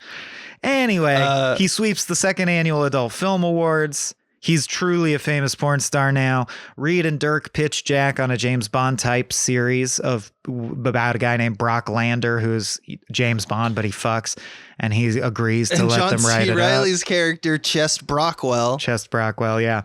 Anyway, he sweeps the second annual Adult Film Awards. He's truly a famous porn star now. Reed and Dirk pitch Jack on a James Bond type series about a guy named Brock Lander, who's James Bond, but he fucks, and he agrees to let them write it up. Riley's character, Chest Brockwell, yeah.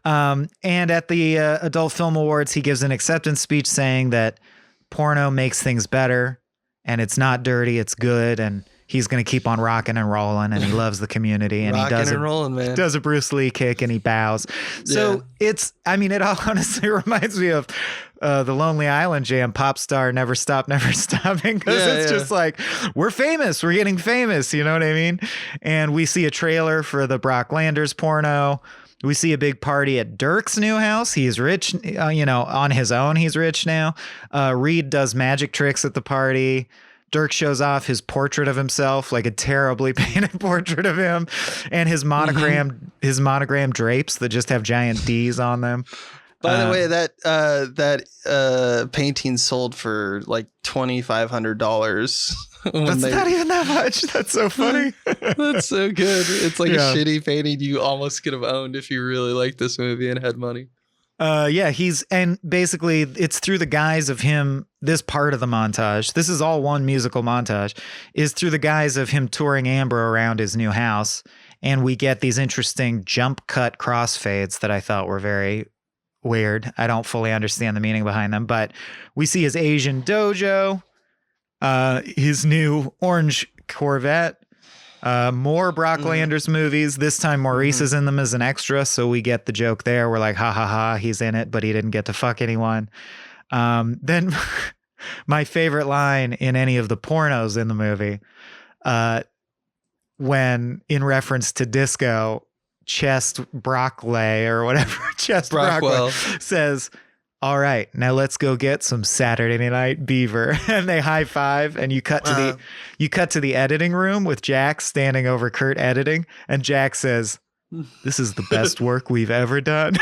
And at the Adult Film Awards, he gives an acceptance speech saying that porno makes things better, and it's not dirty, it's good, and he's going to keep on rocking and rolling, and he loves the community, and Rocking and rolling, man. does a Bruce Lee kick, and he bows. So it all honestly reminds me of the Lonely Island jam, Pop Star, Never Stop, Never Stopping, because it's just like, we're famous, we're getting famous, you know what I mean? And we see a trailer for the Brock Landers porno. We see a big party at Dirk's new house. He's rich, on his own. He's rich now. Reed does magic tricks at the party. Dirk shows off his portrait of himself, like a terribly painted portrait of him, and his monogram drapes that just have giant D's on them. By the way, that painting sold for like $2,500. That's not even that much. That's so funny. That's so good. It's like a shitty painting you almost could have owned if you really liked this movie and had money. And basically it's through the guise of him. This part of the montage, this is all one musical montage, is through the guise of him touring Amber around his new house. And we get these interesting jump cut crossfades that I thought were very weird. I don't fully understand the meaning behind them, but we see his Asian dojo, his new orange Corvette, more Brock Landers movies. This time Maurice is in them as an extra, so we get the joke there. We're like, ha ha ha, he's in it, but he didn't get to fuck anyone. Then my favorite line in any of the pornos in the movie, when in reference to disco, Chest Broccoli or whatever, Chest Broccoli says, all right, now let's go get some Saturday Night Beaver. And they high five, and you cut to the editing room with Jack standing over Kurt editing, and Jack says, this is the best work we've ever done.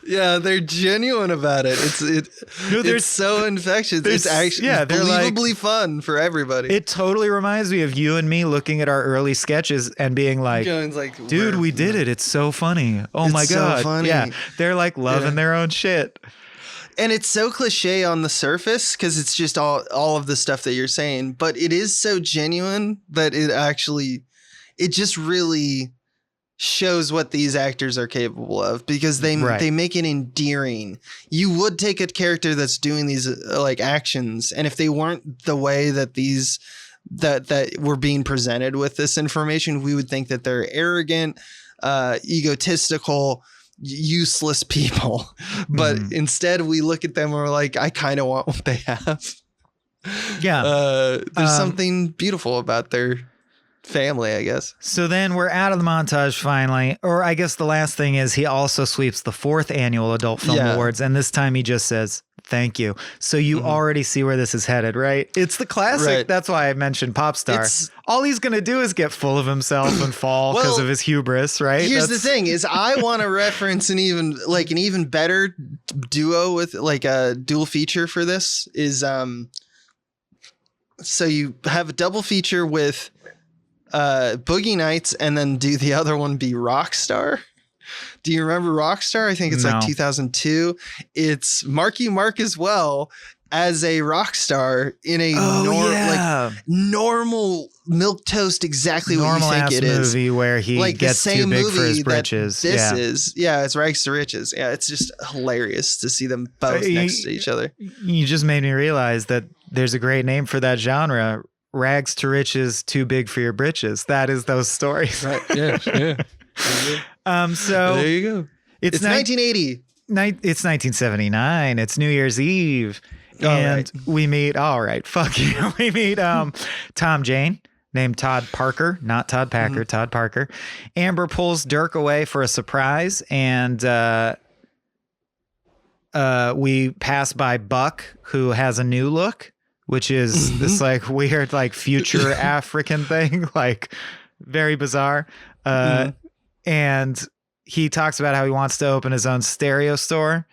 Yeah, they're genuine about it. It's so infectious. It's actually believably fun for everybody. It totally reminds me of you and me looking at our early sketches and being like, dude, we did it. It's so funny. Oh my God. So funny. Yeah. They're like loving their own shit. And it's so cliche on the surface because it's just all of the stuff that you're saying, but it is so genuine that it just really shows what these actors are capable of, because they make it endearing. You would take a character that's doing these like actions, and if they weren't the way that that we're being presented with this information, we would think that they're arrogant, egotistical, useless people. But instead we look at them and we're like, I kind of want what they have. There's something beautiful about their family, I guess. So then we're out of the montage finally, or I guess the last thing is he also sweeps the 4th annual Adult Film Awards, and this time he just says thank you. So you already see where this is headed, right? It's the classic. Right. That's why I mentioned Pop Star. All he's gonna do is get full of himself and fall because of his hubris, right? Here's the thing: is I want to reference an even better duo with like a dual feature for this is so you have a double feature with Boogie Nights, and then do the other one be Rockstar. Do you remember Rockstar? I think it's like 2002. It's Marky Mark as well as a rock star in a normal milquetoast, exactly what you think it is. Movie where he like gets too big for his britches. It's Rags to Riches. Yeah, it's just hilarious to see them both next to each other. You just made me realize that there's a great name for that genre. Rags to Riches, too big for your britches. That is those stories. Right. Yeah. So there you go. It's 1980. It's 1979. It's New Year's Eve. We meet, we meet Tom Jane, named Todd Parker, not Todd Packer, Todd Parker. Amber pulls Dirk away for a surprise, and we pass by Buck, who has a new look, which is this like weird, like future African thing, like very bizarre. And he talks about how he wants to open his own stereo store.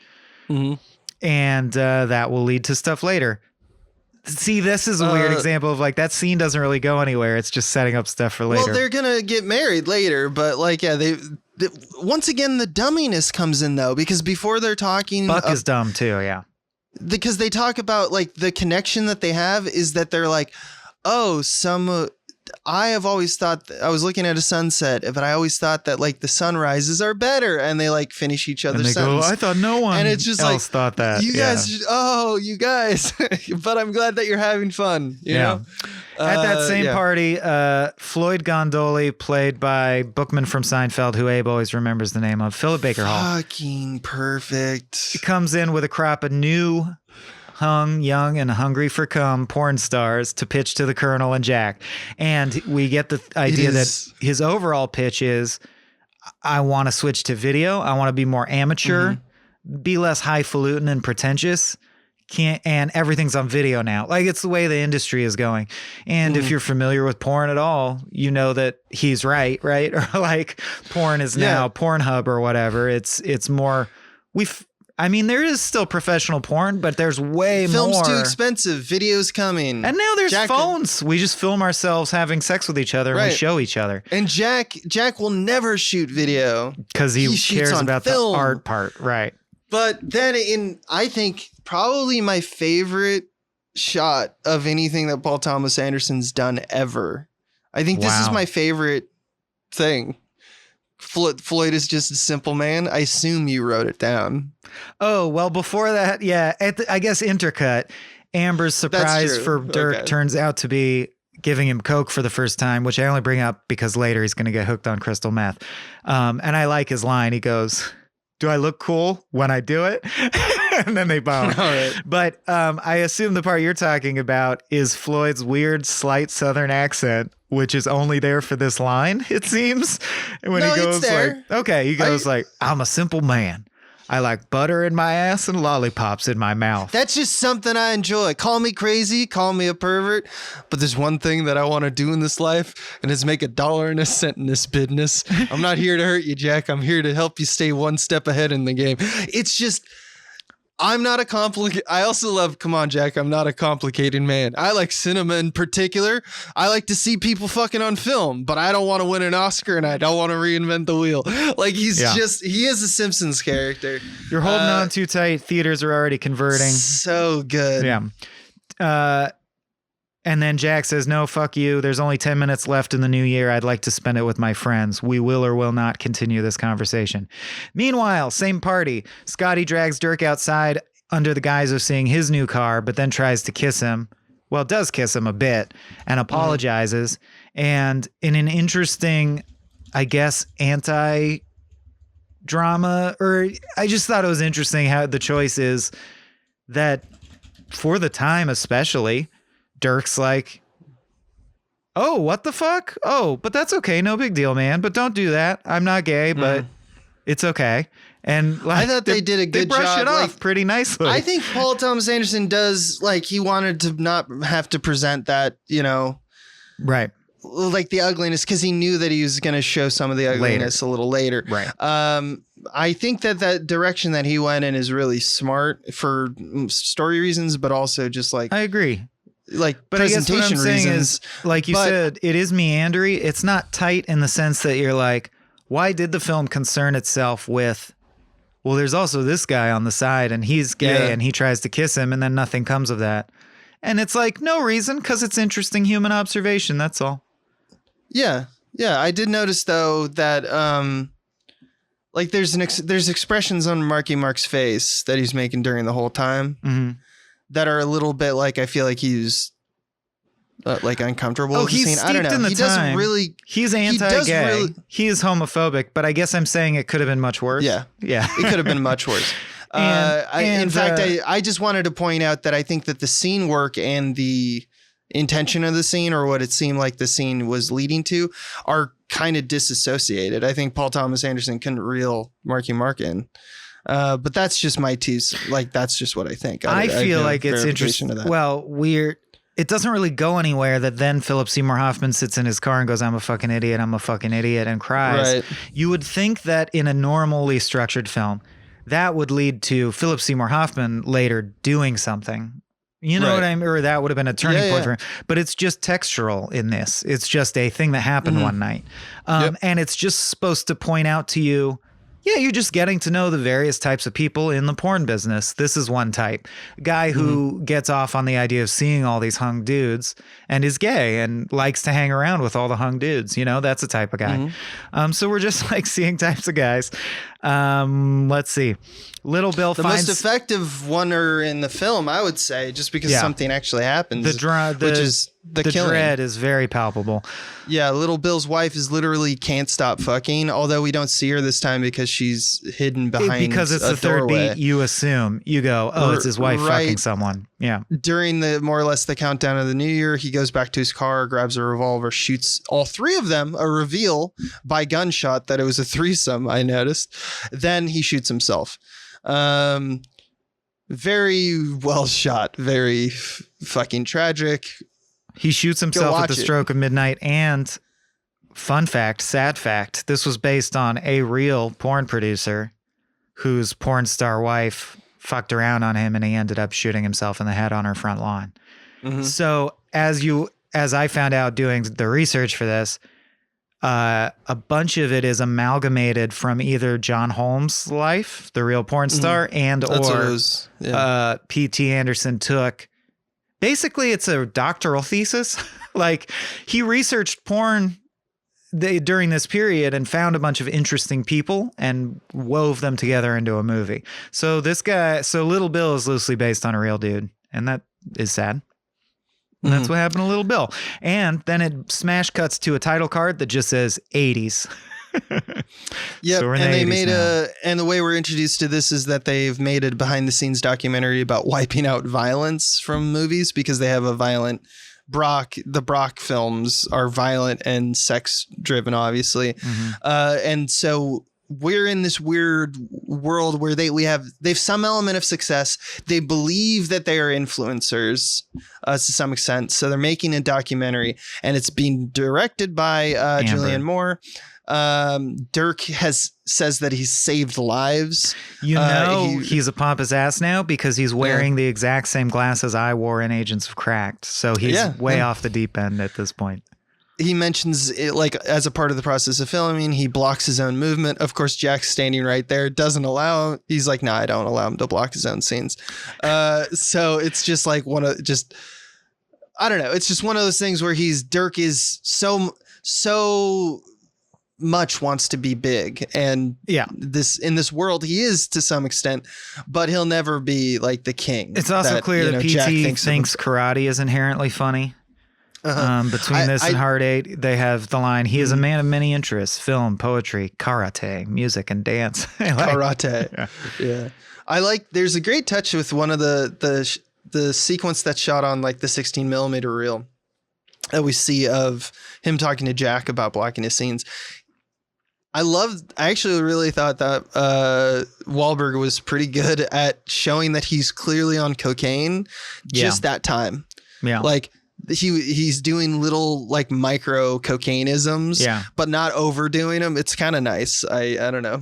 And that will lead to stuff later. See, this is a weird example of like that scene doesn't really go anywhere. It's just setting up stuff for later. Well, they're going to get married later, but like, they once again, the dumminess comes in though, because before they're talking, Buck is dumb too. Yeah. Because they talk about like the connection that they have is that they're like, I have always thought I was looking at a sunset, but I always thought that like the sunrises are better, and they like finish each other's sentence. I thought no one and it's just else thought that. You guys, but I'm glad that you're having fun. You know? At that same yeah. party, Floyd Gondoli, played by Bookman from Seinfeld, who Abe always remembers the name of, Philip Baker Hall, Fucking perfect. comes in with a crop of new, hung, young, and hungry for cum porn stars to pitch to the Colonel and Jack. And we get the idea that his overall pitch is, I want to switch to video. I want to be more amateur, be less highfalutin and pretentious. And everything's on video now. Like, it's the way the industry is going. And if you're familiar with porn at all, you know that he's right? Or like, porn is now Pornhub or whatever. It's more, there is still professional porn, but there's way Film's more. too expensive. Video's coming. And now there's phones. We just film ourselves having sex with each other and we show each other. And Jack will never shoot video. Because he cares about film. the art part. Right. But then I think probably my favorite shot of anything that Paul Thomas Anderson's done ever. I think this is my favorite thing. Floyd is just a simple man. I assume you wrote it down. Oh, well, before that, yeah, I guess intercut, Amber's surprise for Dirk turns out to be giving him coke for the first time, which I only bring up because later he's going to get hooked on crystal meth. And I like his line. He goes, "Do I look cool when I do it?" And then they bone. All right. But I assume the part you're talking about is Floyd's weird, slight Southern accent, which is only there for this line, it seems. When he goes like, "I'm a simple man. I like butter in my ass and lollipops in my mouth." That's just something I enjoy. Call me crazy, call me a pervert, but there's one thing that I want to do in this life, and it's make $1.01 in this business. I'm not here to hurt you, Jack. I'm here to help you stay one step ahead in the game. It's just, I'm not a complicated. I also love, come on, Jack, I'm not a complicated man. I like cinema in particular. I like to see people fucking on film, but I don't want to win an Oscar and I don't want to reinvent the wheel. Like, he is a Simpsons character. You're holding on too tight. Theaters are already converting. So good. Yeah. And then Jack says, "No, fuck you. There's only 10 minutes left in the new year. I'd like to spend it with my friends. We will or will not continue this conversation." Meanwhile, same party. Scotty drags Dirk outside under the guise of seeing his new car, but then tries to kiss him. Well, does kiss him a bit and apologizes. And in an interesting, I guess, anti-drama, or I just thought it was interesting how the choice is that for the time especially, Dirk's like, "Oh, what the fuck? Oh, but that's okay. No big deal, man. But don't do that. I'm not gay, but it's okay." And like, I thought they did a good job. They brush it off pretty nicely. I think Paul Thomas Anderson does, like, he wanted to not have to present that, right, like the ugliness, because he knew that he was going to show some of the ugliness a little later. Right. I think that direction that he went in is really smart for story reasons, but also just like, I agree. Like, but presentation I guess what I'm saying reasons. is, like you said, it is meandery. It's not tight in the sense that you're like, why did the film concern itself with, well, there's also this guy on the side and he's gay and he tries to kiss him and then nothing comes of that. And it's like, no reason, because it's interesting human observation. That's all. Yeah. Yeah. I did notice, though, that like there's expressions on Marky Mark's face that he's making during the whole time. That are a little bit like, I feel like he's like uncomfortable. Oh, with the he's scene. I don't steeped know. in the He time. doesn't really. He's anti-gay. He is homophobic, but I guess I'm saying it could have been much worse. Yeah. Yeah. It could have been much worse. In fact, I just wanted to point out that I think that the scene work and the intention of the scene, or what it seemed like the scene was leading to, are kind of disassociated. I think Paul Thomas Anderson couldn't reel Marky Mark in. But that's just my that's just what I think. I feel like it's interesting. Well, it doesn't really go anywhere that then Philip Seymour Hoffman sits in his car and goes, "I'm a fucking idiot. I'm a fucking idiot," and cries. Right. You would think that in a normally structured film, that would lead to Philip Seymour Hoffman later doing something. You know what I mean? Or that would have been a turning point for him. But it's just textural in this. It's just a thing that happened one night. And it's just supposed to point out to you, yeah, you're just getting to know the various types of people in the porn business. This is one type. A guy who gets off on the idea of seeing all these hung dudes and is gay and likes to hang around with all the hung dudes. That's a type of guy. So we're just like seeing types of guys. Let's see. Little Bill The finds most effective oneer in the film, I would say, just because Yeah. something actually happens, which is the killing. dread is very palpable. Yeah, Little Bill's wife is literally can't stop fucking, although we don't see her this time because she's hidden behind Because it's a the third doorway. beat, you assume. You go, oh, it's his wife Right. fucking someone. Yeah. During the more or less the countdown of the new year, he goes back to his car, grabs a revolver, shoots all three of them, a reveal by gunshot that it was a threesome, I noticed. Then he shoots himself. Very well shot, very fucking tragic. He shoots himself at watch the it. stroke of midnight. And fun fact, sad fact, this was based on a real porn producer whose porn star wife fucked around on him and he ended up shooting himself in the head on her front lawn. Mhm. So as I found out doing the research for this, a bunch of it is amalgamated from either John Holmes' life, the real porn star, and That's what it or was. Yeah. P.T. Anderson took. Basically, it's a doctoral thesis. Like he researched porn during this period and found a bunch of interesting people and wove them together into a movie. So Little Bill is loosely based on a real dude, and that is sad. And that's what happened to Little Bill. And then it smash cuts to a title card that just says 80s. Yep, So we're in and the they 80s made now. and the way we're introduced to this is that they've made a behind the scenes documentary about wiping out violence from movies because they have a violent the Brock films are violent and sex driven, obviously. And so we're in this weird world where they've some element of success. They believe that they are influencers to some extent. So they're making a documentary and it's being directed by Julianne Moore. Dirk says that he's saved lives. He's a pompous ass now because he's wearing the exact same glasses I wore in Agents of Cracked. So he's way off the deep end at this point. He mentions it like as a part of the process of filming, he blocks his own movement. Of course, Jack's standing right there, doesn't allow. He's like, I don't allow him to block his own scenes. So it's just like I don't know. It's just one of those things where Dirk is so much wants to be big, and in this world he is to some extent, but he'll never be like the king. It's also clear that PT thinks karate is inherently funny. Between this and Hard Eight, they have the line, he is a man of many interests: film, poetry, karate, music, and dance. Karate. Yeah. I like, there's a great touch with one of the sequence that's shot on like the 16 millimeter reel that we see of him talking to Jack about blocking his scenes. I actually really thought that Wahlberg was pretty good at showing that he's clearly on cocaine just that time. Yeah. Like he's doing little like micro cocaine-isms, but not overdoing them. It's kind of nice. I don't know.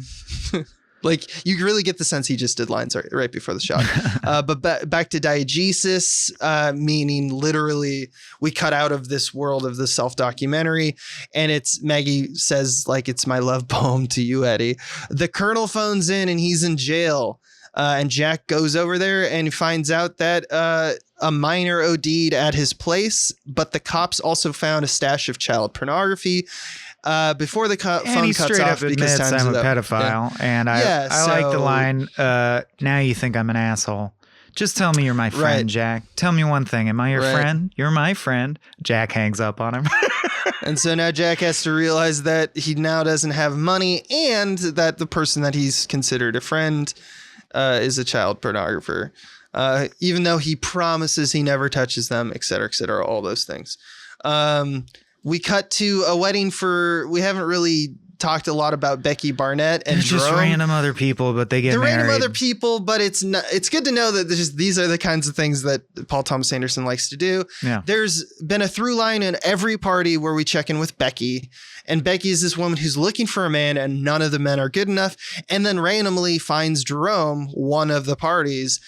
Like you really get the sense he just did lines right before the shot. But back to diegesis, meaning literally we cut out of this world of the self-documentary, and it's Maggie says like, it's my love poem to you, Eddie. The Colonel phones in and he's in jail. And Jack goes over there and finds out that a minor OD'd at his place, but the cops also found a stash of child pornography. Before the phone cuts off because time's I'm a up. pedophile, and I like the line. Now you think I'm an asshole. Just tell me you're my friend, Jack. Tell me one thing. Am I your friend? You're my friend. Jack hangs up on him. And so now Jack has to realize that he now doesn't have money, and that the person that he's considered a friend is a child pornographer, even though he promises he never touches them, et cetera, all those things. We cut to a wedding we haven't really talked a lot about Becky Barnett and They're just random other people, but they get married. Random other people, but it's good to know that these are the kinds of things that Paul Thomas Anderson likes to do. Yeah. There's been a through line in every party where we check in with Becky, and Becky is this woman who's looking for a man and none of the men are good enough, and then randomly finds Jerome, one of the parties.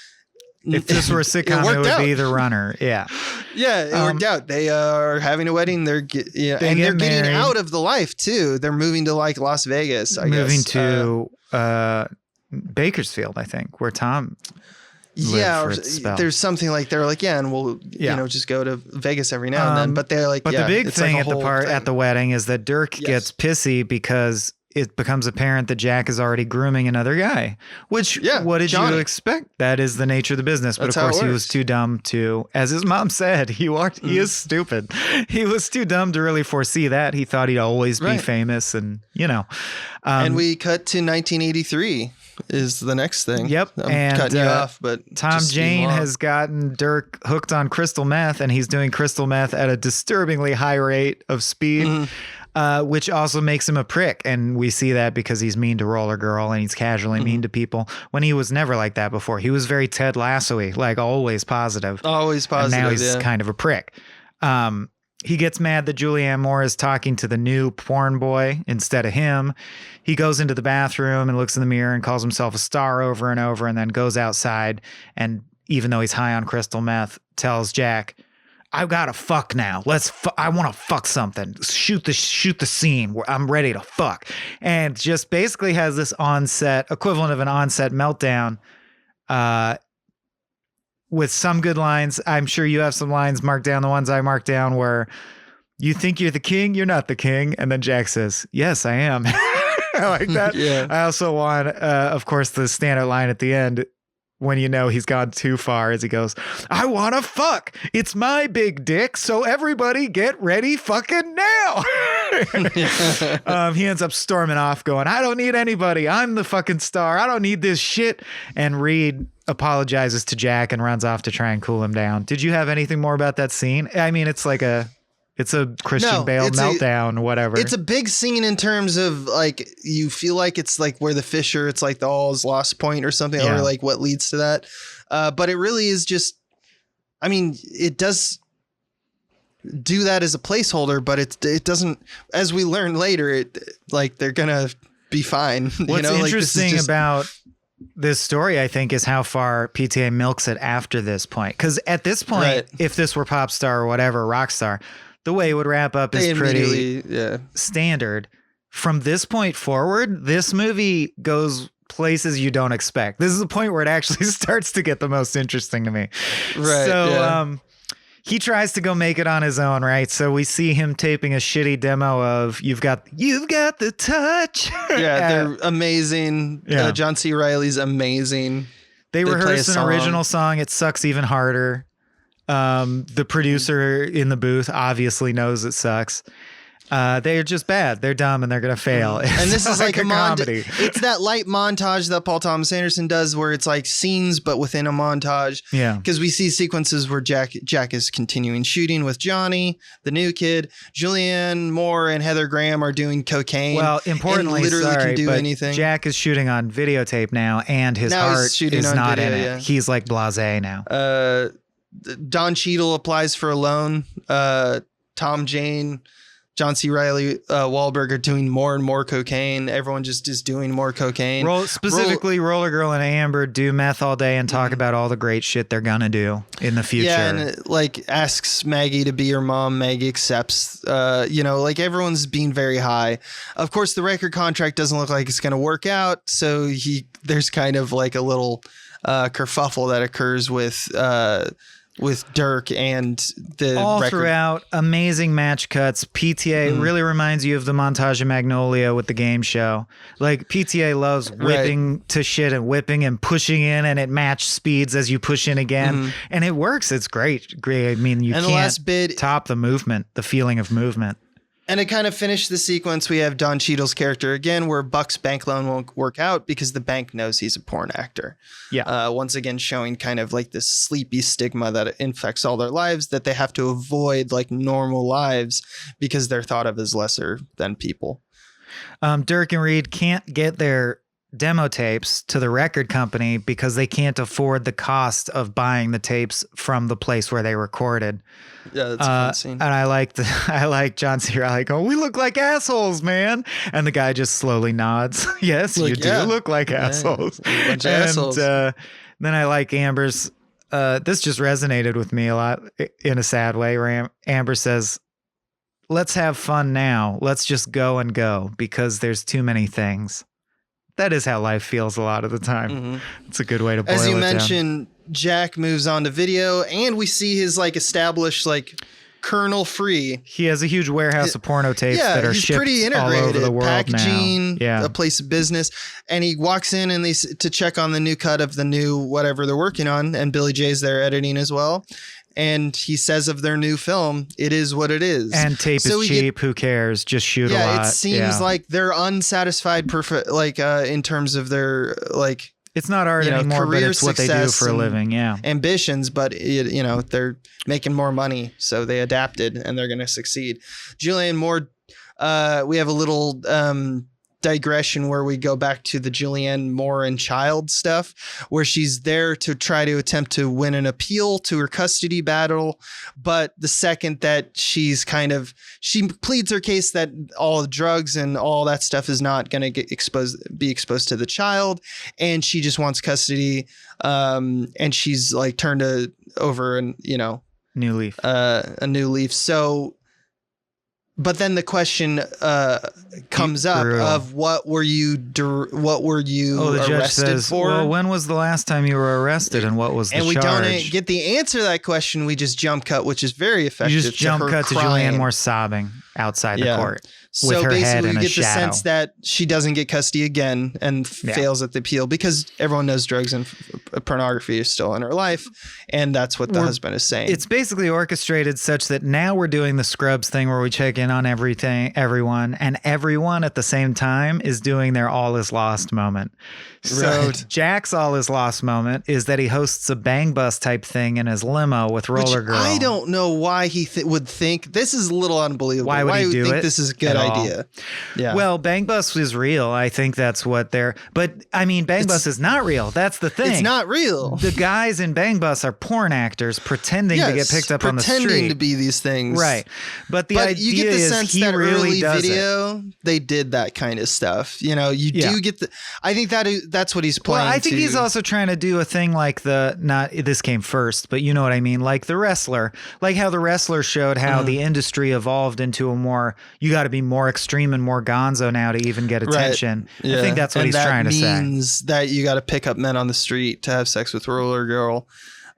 If this were a sitcom, it would be the runner. Yeah. Yeah, it worked out. They are having a wedding. They're getting out of the life too. They're moving to like Las Vegas, I guess. Moving to Bakersfield, I think, where Tom there's something like they're like, and we'll just go to Vegas every now and then. But they're like, the big thing at the wedding is that Dirk gets pissy because it becomes apparent that Jack is already grooming another guy, which, what did Johnny. you expect? That is the nature of the business. But That's of course, how it he was works. too dumb to, as his mom said, he is stupid. He was too dumb to really foresee that. He thought he'd always be famous and, and we cut to 1983 is the next thing. Yep. I'm cutting you off, but Tom just Jane along. has gotten Dirk hooked on crystal meth, and he's doing crystal meth at a disturbingly high rate of speed. Which also makes him a prick. And we see that because he's mean to Roller Girl and he's casually mean to people when he was never like that before. He was very Ted Lasso-y, like always positive. Always positive. And now he's kind of a prick. He gets mad that Julianne Moore is talking to the new porn boy instead of him. He goes into the bathroom and looks in the mirror and calls himself a star over and over, and then goes outside. And even though he's high on crystal meth, tells Jack, I've got to fuck now. I want to fuck something. Shoot the scene where I'm ready to fuck. And just basically has this equivalent of an onset meltdown, with some good lines. I'm sure you have some lines marked down, the ones I marked down, where you think you're the king, you're not the king. And then Jack says, yes, I am. I like that. Yeah. I also want, of course, the standout line at the end, when he's gone too far, as he goes, I want to fuck. It's my big dick, so everybody get ready fucking now. He ends up storming off going, I don't need anybody. I'm the fucking star. I don't need this shit. And Reed apologizes to Jack and runs off to try and cool him down. Did you have anything more about that scene? I mean, it's a Christian Bale meltdown, whatever. It's a big scene in terms of like, you feel like it's like where the Fisher, it's like the all's lost point or something, or like what leads to that. But it really is just, I mean, it does do that as a placeholder, but it doesn't, as we learn later, they're going to be fine. What's interesting about this story, I think, is how far PTA milks it after this point. Because at this point, if this were pop star or whatever, rock star, the way it would wrap up is pretty standard. From this point forward, this movie goes places you don't expect. This is the point where it actually starts to get the most interesting to me. Right. So he tries to go make it on his own, right? So we see him taping a shitty demo of You've Got the Touch. Yeah, they're amazing. Yeah. John C. Reilly's amazing. They play rehearse a an song. original song. It sucks even harder. The producer in the booth obviously knows it sucks. They're just bad. They're dumb and they're going to fail. And this is like a comedy. It's that light montage that Paul Thomas Anderson does where it's like scenes, but within a montage. Yeah. Because we see sequences where Jack is continuing shooting with Johnny, the new kid. Julianne Moore and Heather Graham are doing cocaine. Well, importantly, and literally can do but anything. Jack is shooting on videotape now, and his Now he's heart shooting is on not video, in it. yeah. He's like blasé now. Don Cheadle applies for a loan. Tom Jane, John C. Reilly, Wahlberg are doing more and more cocaine. Everyone just is doing more cocaine. Specifically, Roller Girl and Amber do meth all day and talk about all the great shit they're gonna do in the future. Yeah, and it, like asks Maggie to be her mom. Maggie accepts. Like everyone's being very high. Of course, the record contract doesn't look like it's gonna work out. So there's kind of like a little kerfuffle that occurs with Dirk and the all record. Throughout, amazing match cuts. PTA really reminds you of the montage of Magnolia with the game show. Like PTA loves whipping to shit and whipping and pushing in, and it match speeds as you push in again, and it works. It's great. I mean, you And can't the last bit, top the movement, the feeling of movement. and to kind of finish the sequence, we have Don Cheadle's character again, where Buck's bank loan won't work out because the bank knows he's a porn actor. Yeah. Once again, showing kind of like this sleepy stigma that infects all their lives, that they have to avoid like normal lives because they're thought of as lesser than people. Dirk and Reed can't get their demo tapes to the record company because they can't afford the cost of buying the tapes from the place where they recorded. Yeah, that's a fun scene. And I like John C. Reilly going, "We look like assholes, man," and the guy just slowly nods. Yes, you do look like assholes. A bunch of assholes. Then I like Amber's. This just resonated with me a lot in a sad way. Where Amber says, "Let's have fun now. Let's just go and go because there's too many things." That is how life feels a lot of the time. It's a good way to boil it down. As you mentioned, Jack moves on to video, and we see his like established like kernel free. He has a huge warehouse of porno tapes that are he's shipped pretty integrated. all over the world Packaging, now. Yeah. a place of business. And he walks in and to check on the new cut of the new whatever they're working on. And Billy J's there editing as well. And he says of their new film, it is what it is. And tape is cheap. Who cares? Just shoot a lot. Yeah, it seems like they're unsatisfied in terms of their it's not art anymore, but it's what they do for a living. Yeah. Ambitions, but they're making more money. So they adapted and they're going to succeed. Julianne Moore, we have a little digression where we go back to the Julianne Moore and child stuff, where she's there to try to attempt to win an appeal to her custody battle. But the second that she pleads her case that all the drugs and all that stuff is not going to be exposed to the child. And she just wants custody. And she's like turned over and, new leaf, a new leaf. So, but then the question comes up of what were you arrested for? Well, when was the last time you were arrested and what was the charge? And we don't get the answer to that question. We just jump cut, which is very effective. You just jump cut to Julianne Moore sobbing outside the court. With her head in a shadow. So basically we get the sense that she doesn't get custody again and fails at the appeal because everyone knows drugs and pornography is still in her life. And that's what the husband is saying. It's basically orchestrated such that now we're doing the Scrubs thing where we check in on everyone, and everyone at the same time is doing their all is lost moment. So Jack's all is lost moment is that he hosts a bang bus type thing in his limo with Roller Girl. I don't know why he would think this is a little unbelievable. Why would he do think it? This is a good idea. Yeah. Well, Bang Bus is real. I think that's what but I mean, Bang Bus is not real. That's the thing. It's not real. The guys in Bang Bus are porn actors pretending to get picked up on the street. Pretending to be these things. Right. But the idea you get the sense he that really early does video, they did that kind of stuff. You do get I think that's what he's playing. Well, I think he's also trying to do a thing like this came first, but you know what I mean? Like The Wrestler, like how The Wrestler showed how the industry evolved into you got to be more extreme and more gonzo now to even get attention. Right. Yeah. I think that's what he's trying to say. That means that you got to pick up men on the street to have sex with Roller Girl.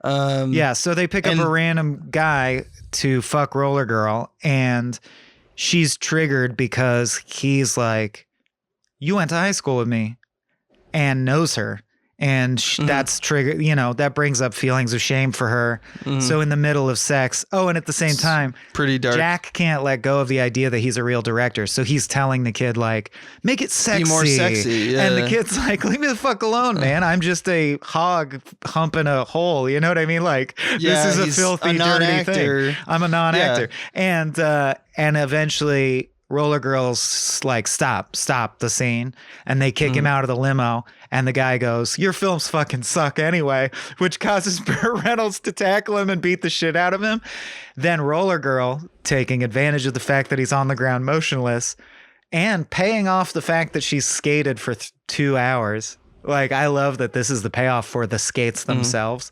So they pick up a random guy to fuck Roller Girl, and she's triggered because he's like, you went to high school with me, and knows her. And that's triggered, that brings up feelings of shame for her. So in the middle of sex, and at the same time, pretty dark. Jack can't let go of the idea that he's a real director. So he's telling the kid, like, make it sexy. Be more sexy. Yeah. And the kid's like, leave me the fuck alone, man. I'm just a hog humping a hole. You know what I mean? Like, this is a filthy, dirty thing. I'm a non-actor. Yeah. And eventually Roller Girl's like, stop the scene. And they kick him out of the limo. And the guy goes, your films fucking suck anyway, which causes Burt Reynolds to tackle him and beat the shit out of him. Then Roller Girl, taking advantage of the fact that he's on the ground motionless and paying off the fact that she's skated for 2 hours. Like, I love that this is the payoff for the skates themselves.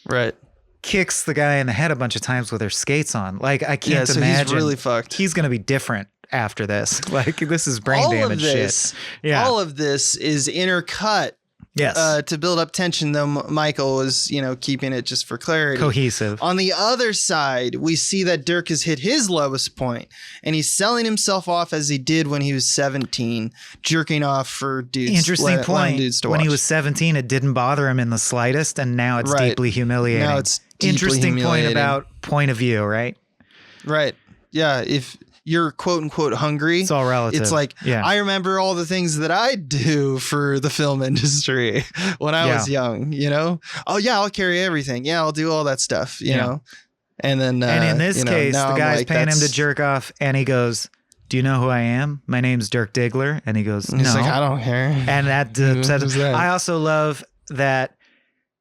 Right. Kicks the guy in the head a bunch of times with her skates on. Like, I can't imagine. He's really fucked. He's going to be different after this. Like, this is brain damage shit. Yeah. All of this is intercut. Yes. To build up tension, though Michael was, keeping it just for clarity. Cohesive. On the other side, we see that Dirk has hit his lowest point, and he's selling himself off as he did when he was 17, jerking off for dudes. Interesting point. Dudes to when watch. he was 17, it didn't bother him in the slightest, and now it's deeply humiliating. Now it's deeply Interesting humiliating. Point about point of view, right? Right. Yeah. If you're quote unquote hungry, it's all relative. It's like, I remember all the things that I do for the film industry when I was young, Oh yeah, I'll carry everything. Yeah, I'll do all that stuff, you know? And then, and in this case, the guy's paying him to jerk off, and he goes, do you know who I am? My name's Dirk Diggler. And he goes, no. He's like, I don't care. And that upsets him. I also love that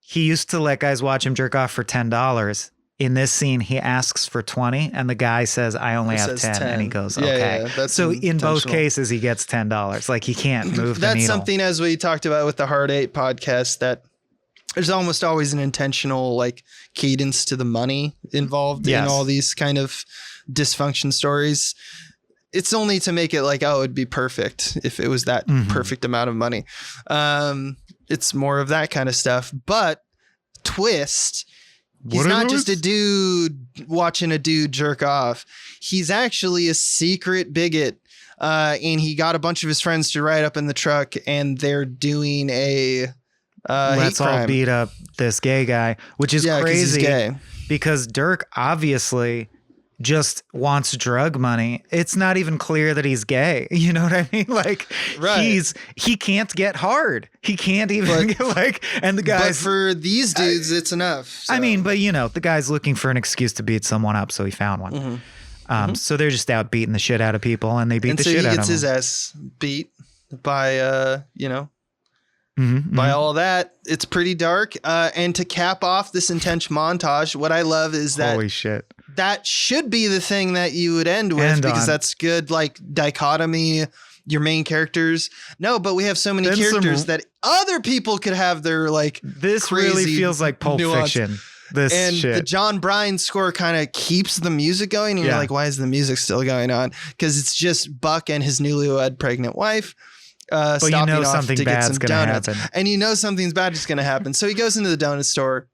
he used to let guys watch him jerk off for $10. In this scene, he asks for 20, and the guy says, I only have 10. And he goes, okay. That's so in both cases, he gets $10. Like, he can't move the needle. That's something, as we talked about with the Hard 8 podcast, that there's almost always an intentional cadence to the money involved in all these kind of dysfunction stories. It's only to make it it'd be perfect if it was that perfect amount of money. It's more of that kind of stuff. But twist, He's not just a dude watching a dude jerk off. He's actually a secret bigot. And he got a bunch of his friends to ride up in the truck, and they're doing a let's hate crime. all beat up this gay guy, which is 'cause crazy he's gay. because Dirk obviously just wants drug money. It's not even clear that he's gay. You know what I mean? Like he can't get hard. He can't even get and the guys. But for these dudes, it's enough. So. I mean, but the guy's looking for an excuse to beat someone up, so he found one. So they're just out beating the shit out of people, and they beat the shit out of him. And so he gets his ass beat by, by all that. It's pretty dark. And to cap off this intense montage, what I love is that holy shit. That should be the thing that you would end with because that's good, like dichotomy, your main characters. No, but we have so many characters that other people could have their this crazy really feels like Pulp Fiction. The John Bryan score kind of keeps the music going. And you're like, why is the music still going on? Because it's just Buck and his newlywed pregnant wife. But stopping off something to get bad's some going to donuts. happen. And something's bad is going to happen. So he goes into the donut store.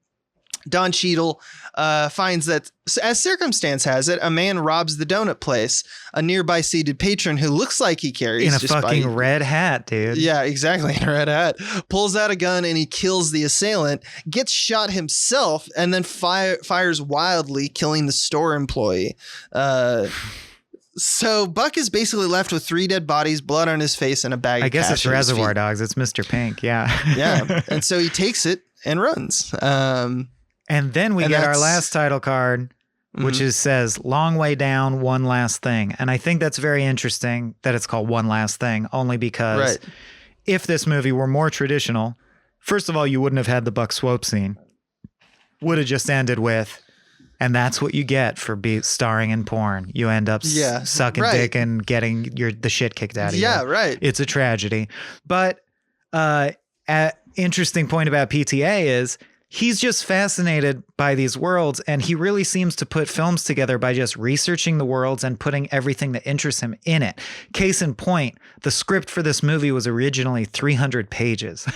Don Cheadle finds that, as circumstance has it, a man robs the donut place. A nearby seated patron who looks like he carries in a fucking red hat, dude. Yeah, exactly, in a red hat. Pulls out a gun and he kills the assailant. Gets shot himself and then fires wildly, killing the store employee. So Buck is basically left with 3 dead bodies, blood on his face, and a bag. I of guess cash it's at his Reservoir feet. Dogs. It's Mr. Pink. Yeah. Yeah, and so he takes it and runs. And then we get our last title card, which says "Long Way Down, One Last Thing," and I think that's very interesting that it's called "One Last Thing," only because if this movie were more traditional, first of all, you wouldn't have had the Buck Swope scene. Would have just ended with, and that's what you get for starring in porn. You end up sucking dick and getting the shit kicked out of you. Yeah, right. It's a tragedy. But interesting point about PTA is he's just fascinated by these worlds, and he really seems to put films together by just researching the worlds and putting everything that interests him in it. Case in point, the script for this movie was originally 300 pages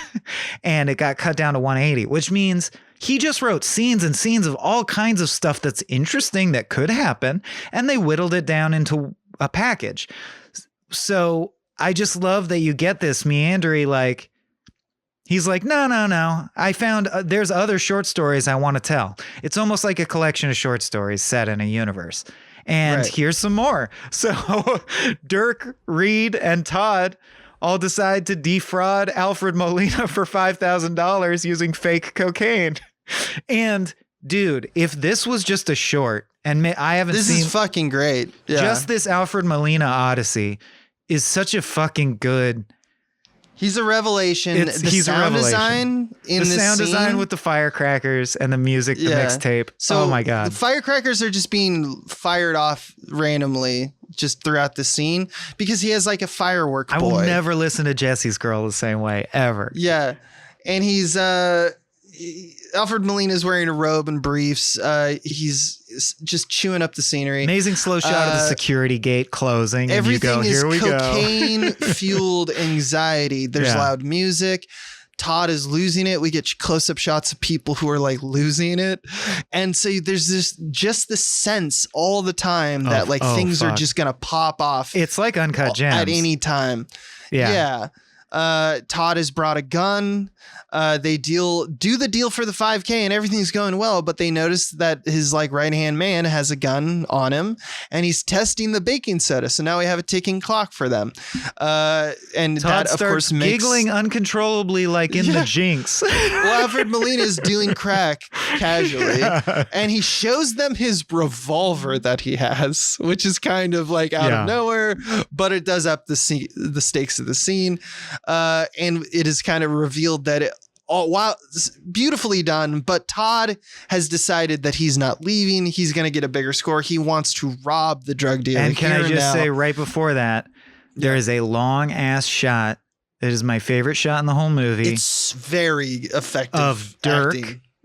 and it got cut down to 180, which means he just wrote scenes and scenes of all kinds of stuff that's interesting that could happen, and they whittled it down into a package. So I just love that you get this meandering, he's like, no. I found there's other short stories I want to tell. It's almost like a collection of short stories set in a universe. And here's some more. So Dirk, Reed, and Todd all decide to defraud Alfred Molina for $5,000 using fake cocaine. And dude, if this was just a short, and I haven't seen. This is fucking great. Yeah. Just this Alfred Molina Odyssey is such a fucking good. He's a revelation. He's a revelation. The sound design with the firecrackers and the music, the mixtape. So oh my God. The firecrackers are just being fired off randomly just throughout the scene because he has a firework boy. I will never listen to Jesse's Girl the same way ever. Yeah. And he's Alfred Molina is wearing a robe and briefs. He's just chewing up the scenery. Amazing slow shot of the security gate closing. Everything and you go, is here we cocaine-fueled anxiety. There's loud music. Todd is losing it. We get close-up shots of people who are losing it. And so there's just this sense all the time that things are just going to pop off. It's like Uncut Gems. At any time. Yeah. Todd has brought a gun. They do the deal for the 5K and everything's going well, but they notice that his right-hand man has a gun on him and he's testing the baking soda. So now we have a ticking clock for them. And Todd that of course makes giggling uncontrollably in the Jinx. Well, Alfred Molina is doing crack casually and he shows them his revolver that he has, which is kind of out of nowhere, but it does up the stakes of the scene. And it is kind of revealed that it's beautifully done, but Todd has decided that he's not leaving. He's going to get a bigger score. He wants to rob the drug dealer. And can I just say right before that, there is a long ass shot. It is my favorite shot in the whole movie. It's very effective of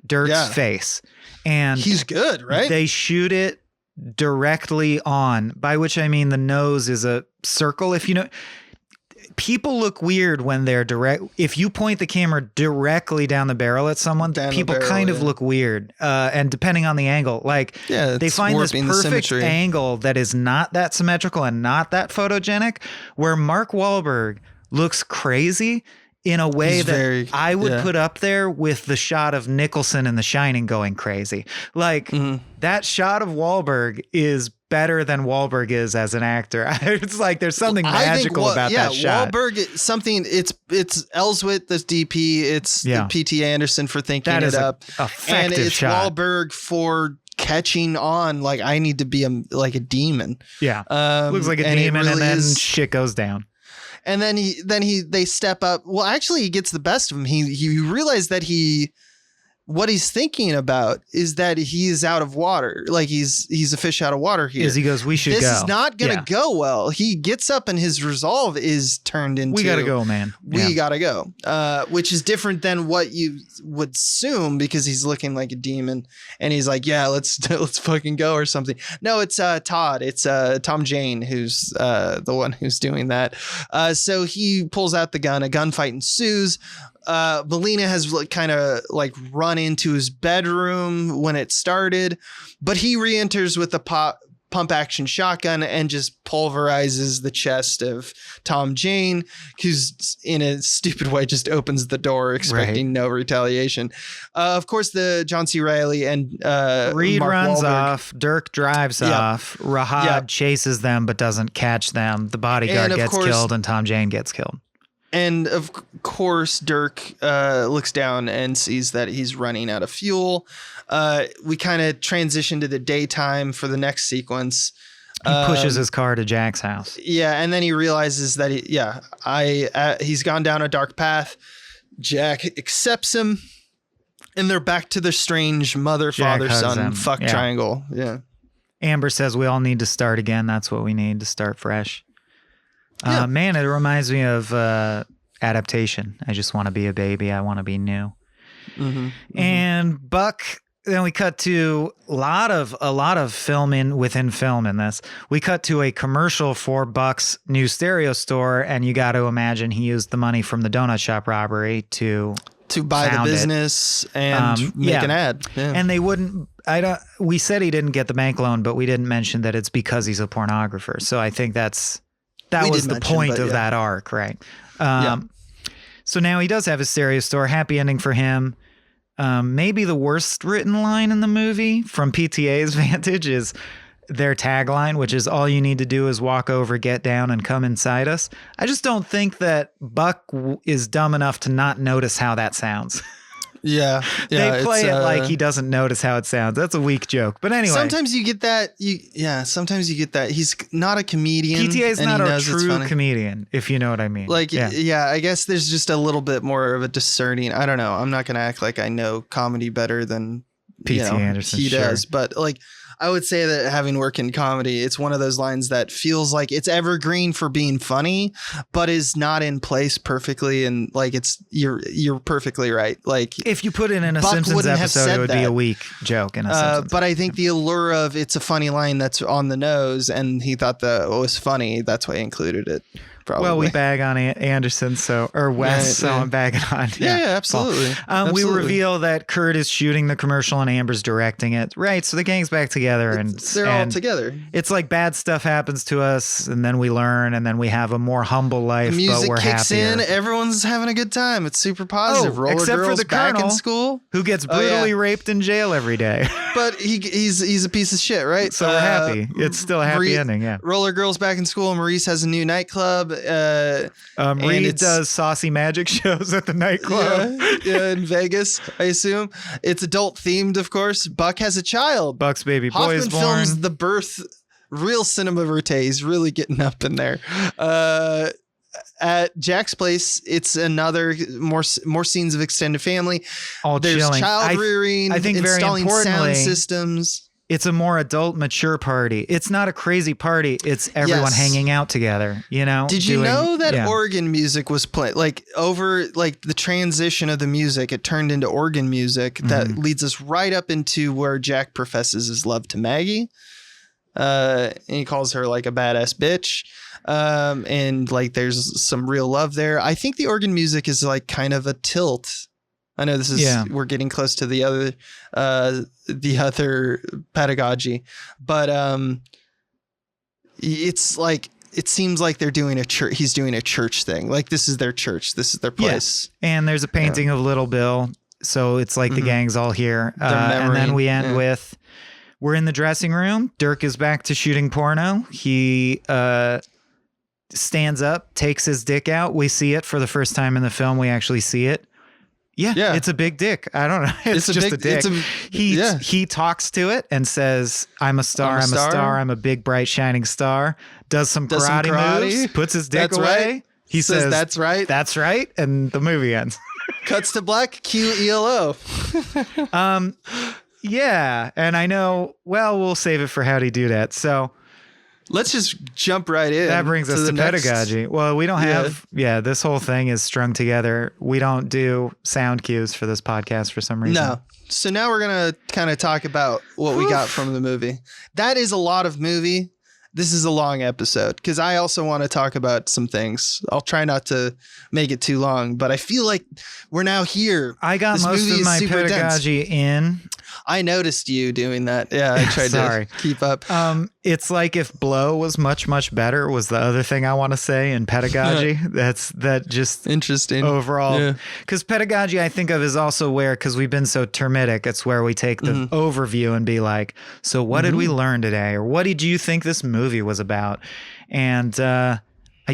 Dirk's face. And he's good, right? They shoot it directly on, by which I mean the nose is a circle. If you know, people look weird when they're direct. If you point the camera directly down the barrel at someone, people kind of look weird. And depending on the angle, like they find this perfect angle that is not that symmetrical and not that photogenic, where Mark Wahlberg looks crazy in a way I would put up there with the shot of Nicholson in The Shining going crazy. Like that shot of Wahlberg is better than Wahlberg is as an actor. It's like there's something magical about that shot. Wahlberg, something. It's Ellsworth, the DP. It's P.T. Anderson for thinking that is it up, and it's shot. Wahlberg for catching on. Like I need to be like a demon. Yeah, looks like a demon, really, and then shit goes down. And then they step up. Well, actually, he gets the best of him. He realized that what he's thinking about is that he's out of water. Like he's a fish out of water here. He goes, we should go. This is not going to go well. He gets up and his resolve is turned into, we got to go, man. We got to go. Which is different than what you would assume, because he's looking like a demon and he's like, yeah, let's fucking go or something. No, it's Todd. It's Tom Jane who's the one who's doing that. So he pulls out the gun. A gunfight ensues. Melina has kind of like run into his bedroom when it started, but he re-enters with a pump action shotgun and just pulverizes the chest of Tom Jane, who's in a stupid way just opens the door expecting no retaliation. Of course, the John C. Reilly and Reed Mark runs Wahlberg. off. Dirk drives off. Rahad chases them but doesn't catch them. The bodyguard gets killed and Tom Jane gets killed. And of course, Dirk looks down and sees that he's running out of fuel. We kind of transition to the daytime for the next sequence. He pushes his car to Jack's house. Yeah, and then he realizes that he's gone down a dark path. Jack accepts him, and they're back to their strange mother, father, son triangle. Yeah. Amber says we all need to start again. That's what we need to start fresh. Man, it reminds me of Adaptation. I just want to be a baby. I want to be new. And Buck. Then we cut to a lot of film within film in this. We cut to a commercial for Buck's new stereo store, and you got to imagine he used the money from the donut shop robbery to buy the business and make an ad. Yeah. And they wouldn't. We said he didn't get the bank loan, but we didn't mention that it's because he's a pornographer. So I think that was the point of that arc, right? So now he does have his stereo store. Happy ending for him. Maybe the worst written line in the movie from PTA's vantage is their tagline, which is all you need to do is walk over, get down, and come inside us. I just don't think that Buck is dumb enough to not notice how that sounds. Yeah. They play it like he doesn't notice how it sounds. That's a weak joke. But anyway. Sometimes you get that. Sometimes you get that. He's not a comedian. PTA is not a true comedian, if you know what I mean. Like, I guess there's just a little bit more of a discerning. I don't know. I'm not going to act like I know comedy better than P.T. Anderson. He does. But like, I would say that having worked in comedy, it's one of those lines that feels like it's evergreen for being funny, but is not in place perfectly. And like, you're perfectly right. Like if you put it in a Simpsons episode, it would be a weak joke in a Simpsons. But I think the allure of it's a funny line that's on the nose, and he thought that it was funny. That's why he included it. Probably. Well, we bag on Anderson, or Wes, so I'm bagging on. Yeah, absolutely. We reveal that Kurt is shooting the commercial and Amber's directing it. Right, so the gang's back together. They're all together. It's like bad stuff happens to us, and then we learn, and then we have a more humble life, music but we're kicks happier. in, everyone's having a good time. It's super positive. Roller except girls for the back Colonel, in school. Who gets brutally raped in jail every day. But he's a piece of shit, right? So we're happy. It's still a happy ending, yeah. Roller girls back in school. Maurice has a new nightclub. Reed does saucy magic shows at the nightclub. Yeah, in Vegas, I assume. It's adult themed, of course. Buck has a child. Buck's baby boy is born. Hoffman films the birth, real cinema verite. He's really getting up in there. At Jack's place, it's another more scenes of extended family. All There's chilling. child rearing, I think installing very sound systems. It's a more adult, mature party. It's not a crazy party. It's everyone hanging out together, you know? Did you know that organ music was played? Like over like the transition of the music, it turned into organ music that leads us right up into where Jack professes his love to Maggie. And he calls her like a badass bitch. And like there's some real love there. I think the organ music is like kind of a tilt. I know this is we're getting close to the other pedagogy, but it's like it seems like they're doing a church. He's doing a church thing. Like this is their church. This is their place. Yeah. And there's a painting of Little Bill. So it's like the gang's all here. And then we end with, we're in the dressing room. Dirk is back to shooting porno. He stands up, takes his dick out. We see it for the first time in the film. We actually see it. Yeah, it's a big dick. I don't know. It's just a dick. He talks to it and says, I'm a star. I'm a star. I'm a big, bright, shining star. Does some karate moves, puts his dick away. Right. He says, that's right. That's right. And the movie ends. Cuts to black, cue ELO. Yeah. And I know, well, we'll save it for Howdy Do That. So let's just jump right in. That brings us to pedagogy. Well, we don't have, this whole thing is strung together. We don't do sound cues for this podcast for some reason. No. So now we're going to kind of talk about what we got from the movie. That is a lot of movie. This is a long episode because I also want to talk about some things. I'll try not to make it too long, but I feel like we're now here. I got most of my pedagogy in. I noticed you doing that. Yeah, I tried to keep up. It's like if Blow was much, much better was the other thing I want to say in pedagogy. That just interesting overall. Because pedagogy I think of is also where, because we've been so termitic, it's where we take the overview and be like, so what did we learn today? Or what did you think this movie was about? And I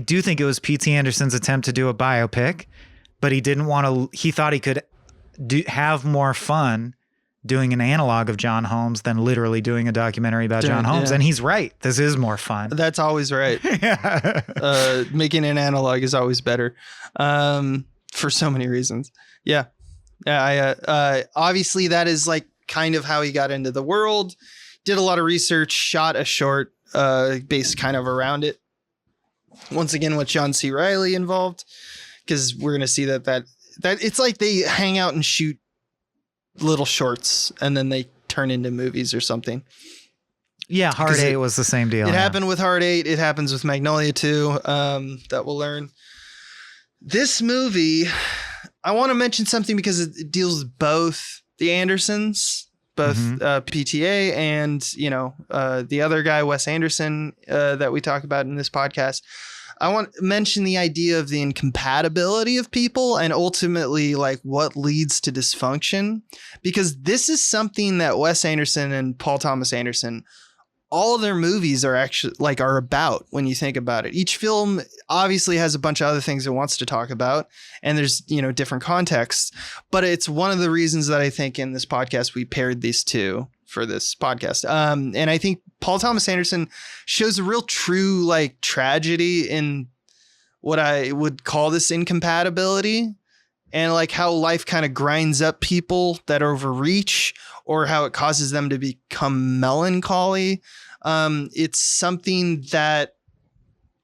do think it was P.T. Anderson's attempt to do a biopic, but he didn't want to, he thought he could have more fun doing an analog of John Holmes than literally doing a documentary about John Holmes. And he's right. This is more fun. That's always right. Making an analog is always better for so many reasons. Yeah. Obviously, that is like kind of how he got into the world. Did a lot of research, shot a short based kind of around it. Once again, with John C. Reilly involved, because we're going to see that it's like they hang out and shoot little shorts and then they turn into movies or something. Yeah, Hard 8 was the same deal. It happened with Hard 8. It happens with Magnolia too. That we'll learn. This movie, I want to mention something because it deals with both the Andersons, both PTA and the other guy, Wes Anderson, that we talk about in this podcast. I want to mention the idea of the incompatibility of people and ultimately like what leads to dysfunction, because this is something that Wes Anderson and Paul Thomas Anderson, all of their movies are actually like are about when you think about it. Each film obviously has a bunch of other things it wants to talk about and there's, different contexts, but it's one of the reasons that I think in this podcast, we paired these two for this podcast. And I think Paul Thomas Anderson shows a real true like tragedy in what I would call this incompatibility and like how life kind of grinds up people that overreach or how it causes them to become melancholy. It's something that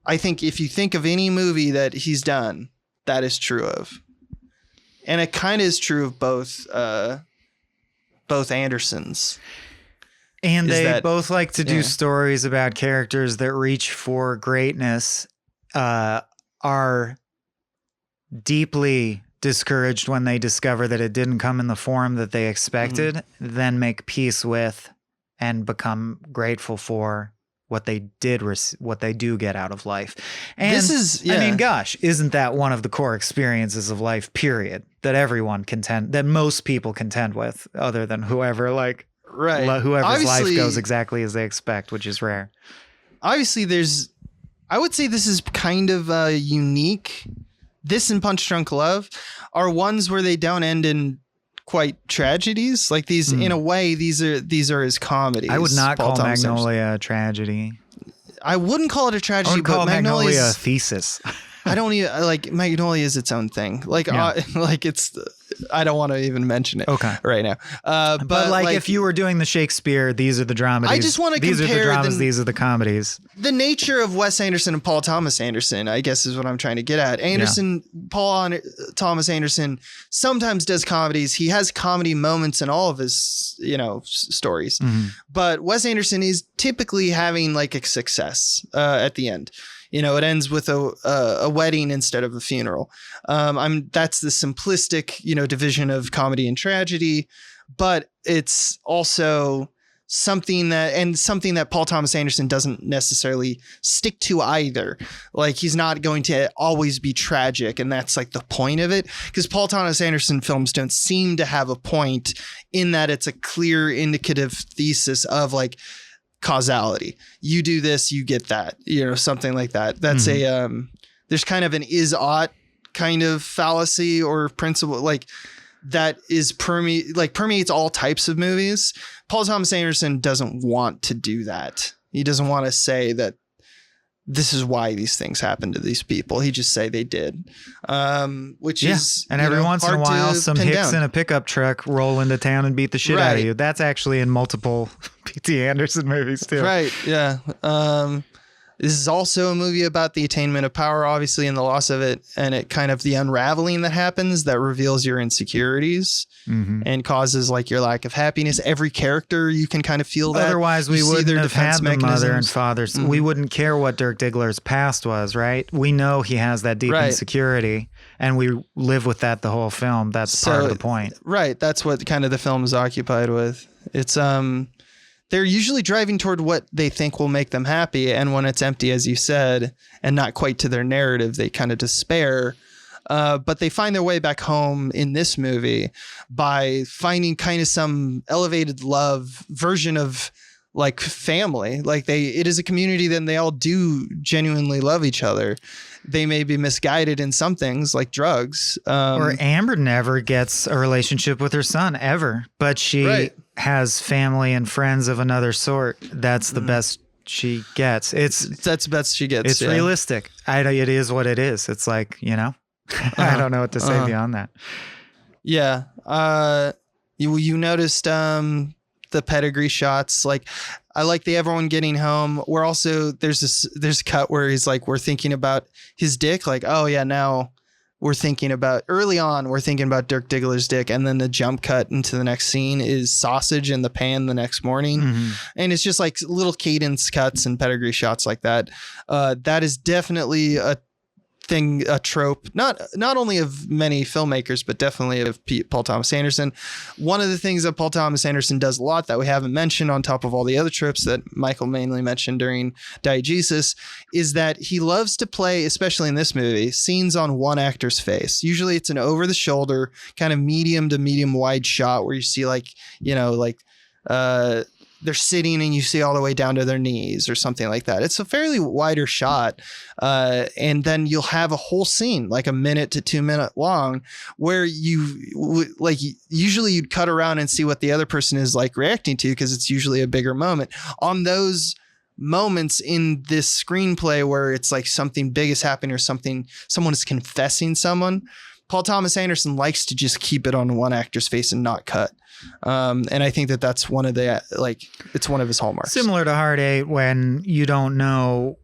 I think if you think of any movie that he's done, that is true of. And it kind of is true of both Andersons. And they both like to do stories about characters that reach for greatness, are deeply discouraged when they discover that it didn't come in the form that they expected, then make peace with and become grateful for what they did, what they do get out of life. And this is, I mean, gosh, isn't that one of the core experiences of life, period, that everyone that most people contend with other than whoever, like, whoever's obviously, life goes exactly as they expect, which is rare. Obviously, I would say this is kind of unique. This and Punch Drunk Love are ones where they don't end in quite tragedies. Like these, in a way, these are his comedies. I would not call Magnolia a tragedy. I wouldn't call it a tragedy, I would call Magnolia a thesis. I don't even like Magnolia is its own thing. Like, like it's I don't want to even mention it right now. But like if you were doing the Shakespeare, these are the dramedies. I just want to compare these are the dramas, these are the comedies. The nature of Wes Anderson and Paul Thomas Anderson, I guess, is what I'm trying to get at. Paul Thomas Anderson sometimes does comedies. He has comedy moments in all of his, stories. Mm-hmm. But Wes Anderson is typically having like a success at the end. It ends with a wedding instead of a funeral. That's the simplistic, division of comedy and tragedy, but it's also something that Paul Thomas Anderson doesn't necessarily stick to either. Like he's not going to always be tragic, and that's like the point of it. Because Paul Thomas Anderson films don't seem to have a point in that it's a clear indicative thesis of like causality. You do this, you get that, something like that. That's there's kind of an is-ought kind of fallacy or principle like that is permeates all types of movies. Paul Thomas Anderson doesn't want to do that. He doesn't want to say that this is why these things happen to these people. He just say they did, which is and every once in a while some hicks in a pickup truck roll into town and beat the shit out of you. That's actually in multiple P.T. Anderson movies too. Right. Yeah. This is also a movie about the attainment of power, obviously, and the loss of it, and it kind of the unraveling that happens that reveals your insecurities and causes like your lack of happiness. Every character, you can kind of feel that. Otherwise, we wouldn't have had the mother and father. We wouldn't care what Dirk Diggler's past was, right? We know he has that deep insecurity, and we live with that the whole film. That's part of the point. Right. That's what kind of the film is occupied with. It's they're usually driving toward what they think will make them happy. And when it's empty, as you said, and not quite to their narrative, they kind of despair. But they find their way back home in this movie by finding kind of some elevated love version of like family. Like it is a community that they all do genuinely love each other. They may be misguided in some things like drugs. Or Amber never gets a relationship with her son ever, but she has family and friends of another sort. That's the best she gets. That's the best she gets. It's realistic. It is what it is. It's like, I don't know what to say beyond that. Yeah. You noticed, the pedigree shots. Like I like everyone getting home. We're also, there's a cut where he's like, we're thinking about his dick. Like, oh yeah, now early on, we're thinking about Dirk Diggler's dick. And then the jump cut into the next scene is sausage in the pan the next morning. And it's just like little cadence cuts and pedigree shots like that. That is definitely a trope, not only of many filmmakers, but definitely of Paul Thomas Anderson. One of the things that Paul Thomas Anderson does a lot that we haven't mentioned on top of all the other tropes that Michael mainly mentioned during Diegesis is that he loves to play, especially in this movie, scenes on one actor's face. Usually it's an over the shoulder kind of medium to medium wide shot where you see they're sitting and you see all the way down to their knees or something like that. It's a fairly wider shot. And then you'll have a whole scene, like a minute to 2 minute long, where usually you'd cut around and see what the other person is like reacting to, because it's usually a bigger moment. On those moments in this screenplay where it's like something big is happening or someone is confessing someone, Paul Thomas Anderson likes to just keep it on one actor's face and not cut. And I think that's one of it's one of his hallmarks. Similar to Hard Eight, when you don't know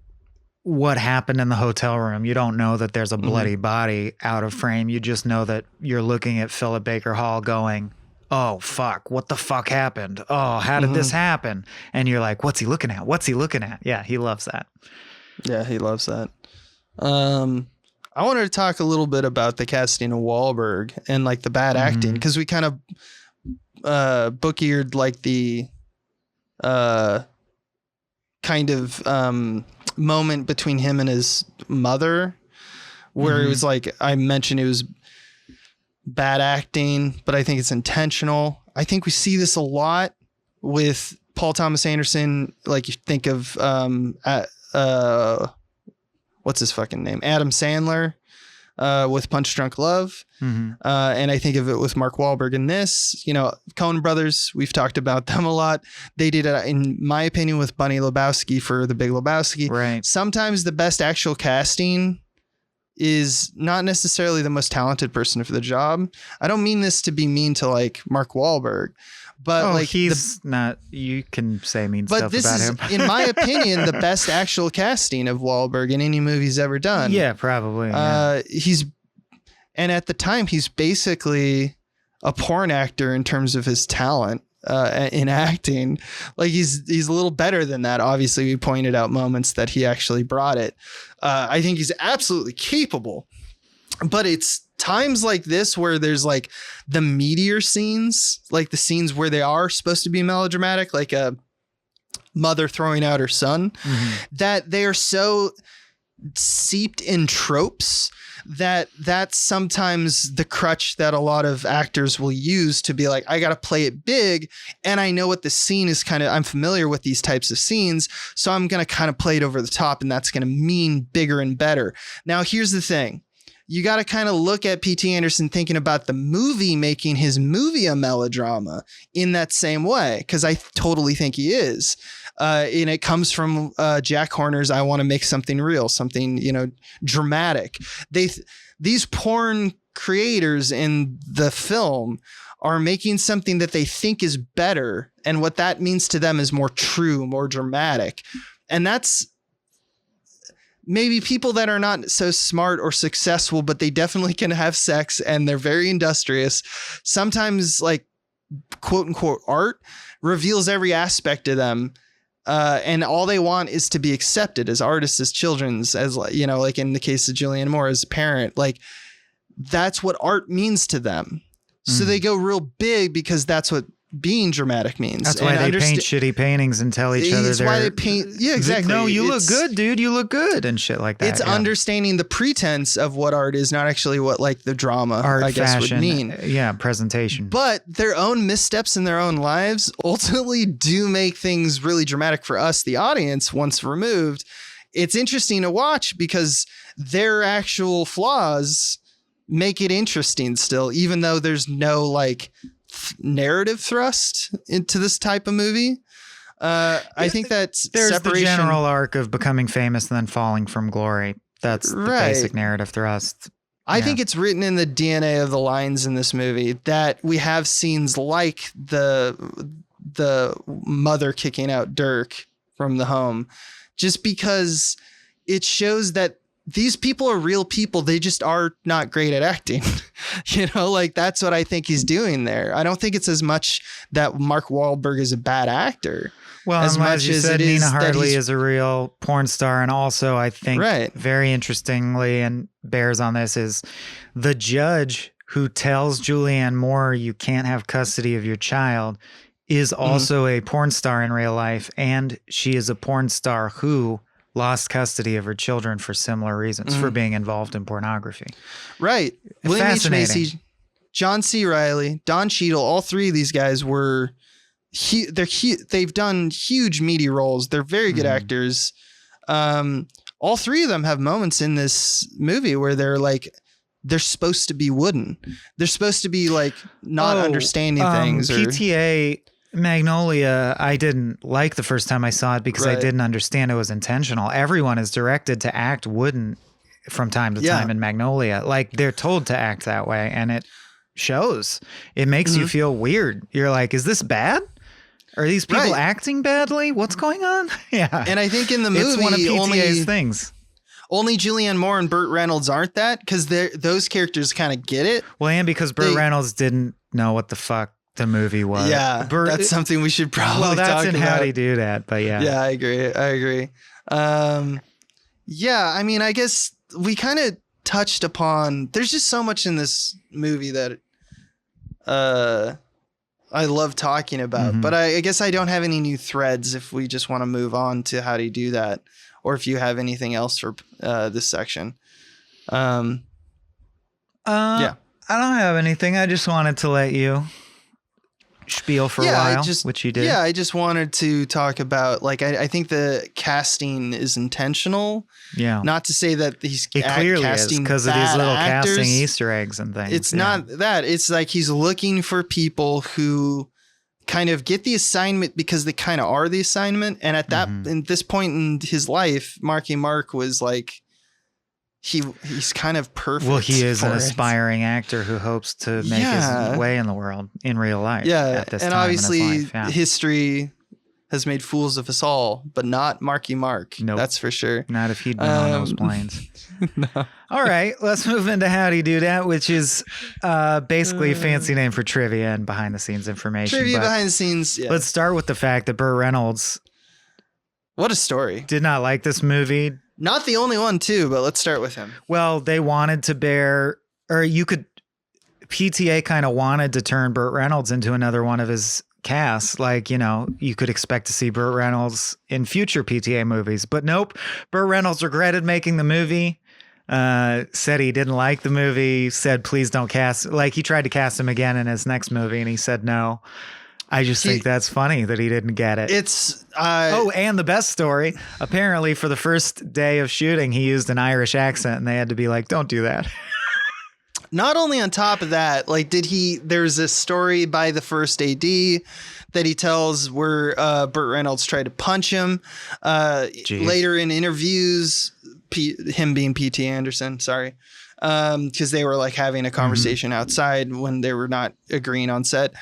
what happened in the hotel room. You don't know that there's a bloody body out of frame. You just know that you're looking at Philip Baker Hall going, oh, fuck, what the fuck happened? Oh, how did this happen? And you're like, what's he looking at? What's he looking at? Yeah, he loves that. Yeah, he loves that. I wanted to talk a little bit about the casting of Wahlberg and like the bad acting, because we kind of book-eared like the kind of moment between him and his mother, where it was like, I mentioned it was bad acting, but I think it's intentional. I think we see this a lot with Paul Thomas Anderson. Like you think of what's his fucking name? Adam Sandler with Punch Drunk Love. And I think of it with Mark Wahlberg in this. You know, Coen Brothers, we've talked about them a lot. They did it, in my opinion, with Bunny Lebowski for The Big Lebowski. Right. Sometimes the best actual casting is not necessarily the most talented person for the job. I don't mean this to be mean to like Mark Wahlberg, but like he's not. You can say mean but stuff this about is, him. in my opinion, the best actual casting of Wahlberg in any movie he's ever done. Yeah, probably. Yeah. And at the time, he's basically a porn actor in terms of his talent in acting. Like he's a little better than that. Obviously, we pointed out moments that he actually brought it. I think he's absolutely capable, but it's times like this where there's like the meteor scenes, like the scenes where they are supposed to be melodramatic, like a mother throwing out her son, that they are so seeped in tropes that's sometimes the crutch that a lot of actors will use to be like, I got to play it big. And I know what the scene is I'm familiar with these types of scenes. So I'm going to kind of play it over the top, and that's going to mean bigger and better. Now, here's the thing. You got to kind of look at P.T. Anderson thinking about the movie, making his movie a melodrama in that same way, because I totally think he is. And it comes from Jack Horner's I Want to Make Something Real, something, dramatic. These porn creators in the film are making something that they think is better, and what that means to them is more true, more dramatic. And that's maybe people that are not so smart or successful, but they definitely can have sex and they're very industrious. Sometimes, like, quote unquote art reveals every aspect of them. And all they want is to be accepted as artists, as children, as, like in the case of Julianne Moore, as a parent. Like, that's what art means to them. So they go real big because that's what being dramatic means. That's why they paint shitty paintings and tell each other. That's why they paint. Yeah, exactly. No, you look good, dude. You look good, and shit like that. It's understanding the pretense of what art is, not actually what like the drama, art, I guess, fashion, would mean. Yeah, presentation. But their own missteps in their own lives ultimately do make things really dramatic for us, the audience, once removed. It's interesting to watch because their actual flaws make it interesting still, even though there's no like narrative thrust into this type of movie. I think that there's the general arc of becoming famous and then falling from glory. That's the basic narrative thrust. I think it's written in the DNA of the lines in this movie that we have scenes like the mother kicking out Dirk from the home, just because it shows that these people are real people. They just are not great at acting. Like that's what I think he's doing there. I don't think it's as much that Mark Wahlberg is a bad actor. Well, as much as you said, Nina Hartley is a real porn star. And also I think very interestingly, and bears on this, is the judge who tells Julianne Moore you can't have custody of your child is also a porn star in real life. And she is a porn star who lost custody of her children for similar reasons, for being involved in pornography. Right. William H. Macy, John C. Reilly, Don Cheadle, all three of these guys were, they've done huge meaty roles. They're very good actors. All three of them have moments in this movie where they're supposed to be wooden. They're supposed to be like not understanding things. PTA Magnolia, I didn't like the first time I saw it because I didn't understand it was intentional. Everyone is directed to act wooden from time to time in Magnolia. Like they're told to act that way, and it shows. It makes you feel weird. You're like, is this bad? Are these people acting badly? What's going on? Yeah. And I think in the movie, it's one of PTA's things. Only Julianne Moore and Burt Reynolds aren't that, because those characters kind of get it. Well, and because Burt Reynolds didn't know what the fuck the movie was. Yeah, that's something we should probably talk about. Well, that's in How to Do That, but yeah. Yeah, I agree. Yeah, I mean, I guess we kind of touched upon, there's just so much in this movie that I love talking about, but I guess I don't have any new threads if we just want to move on to How to Do That, or if you have anything else for this section. Yeah. I don't have anything. I just wanted to let you spiel for a while, which you did. Yeah, I just wanted to talk about, like, I think the casting is intentional. Yeah. Not to say that he's clearly casting because of these little actors. casting Easter eggs and things. It's not that. It's like he's looking for people who kind of get the assignment because they kind of are the assignment. And at that, in this point in his life, Marky Mark was like, he's kind of perfect. Well, he is an for it. aspiring actor who hopes to make Yeah. his way in the world in real life. Yeah, at this and time obviously in his life. Yeah. history has made fools of us all, but not Marky Mark. Nope. That's for sure. Not if he'd been on those planes. No. All right, let's move into Howdy Do That, which is basically a fancy name for trivia and behind the scenes information. Trivia But behind the scenes. Yeah. let's start with the fact that Burt Reynolds What a story. did not like this movie. Not the only one too, but let's start with him. Well, they wanted to PTA kind of wanted to turn Burt Reynolds into another one of his casts. Like, you could expect to see Burt Reynolds in future PTA movies, but nope. Burt Reynolds regretted making the movie, said he didn't like the movie, said, please don't cast, like he tried to cast him again in his next movie and he said no. I just think that's funny that he didn't get it. It's and the best story, apparently for the first day of shooting, he used an Irish accent and they had to be like, don't do that. not only on top of that, like there's a story by the first AD that he tells where Burt Reynolds tried to punch him. Later in interviews, him being P.T. Anderson, sorry. Because they were like having a conversation outside when they were not agreeing on set.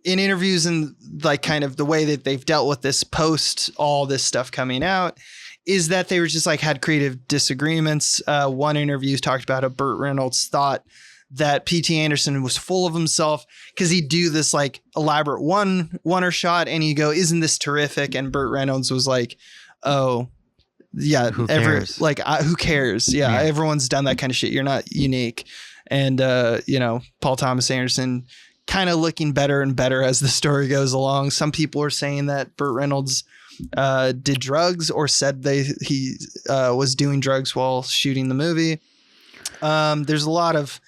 In interviews and like kind of the way that they've dealt with this post all this stuff coming out is that they were just like had creative disagreements. One interview talked about how Burt Reynolds thought that P.T. Anderson was full of himself because he'd do this like elaborate one-er shot and you go, isn't this terrific? And Burt Reynolds was like, oh, yeah, who cares? Who cares? Yeah, everyone's done that kind of shit. You're not unique. And, Paul Thomas Anderson kind of looking better and better as the story goes along. Some people are saying that Burt Reynolds did drugs or said he was doing drugs while shooting the movie. There's a lot of,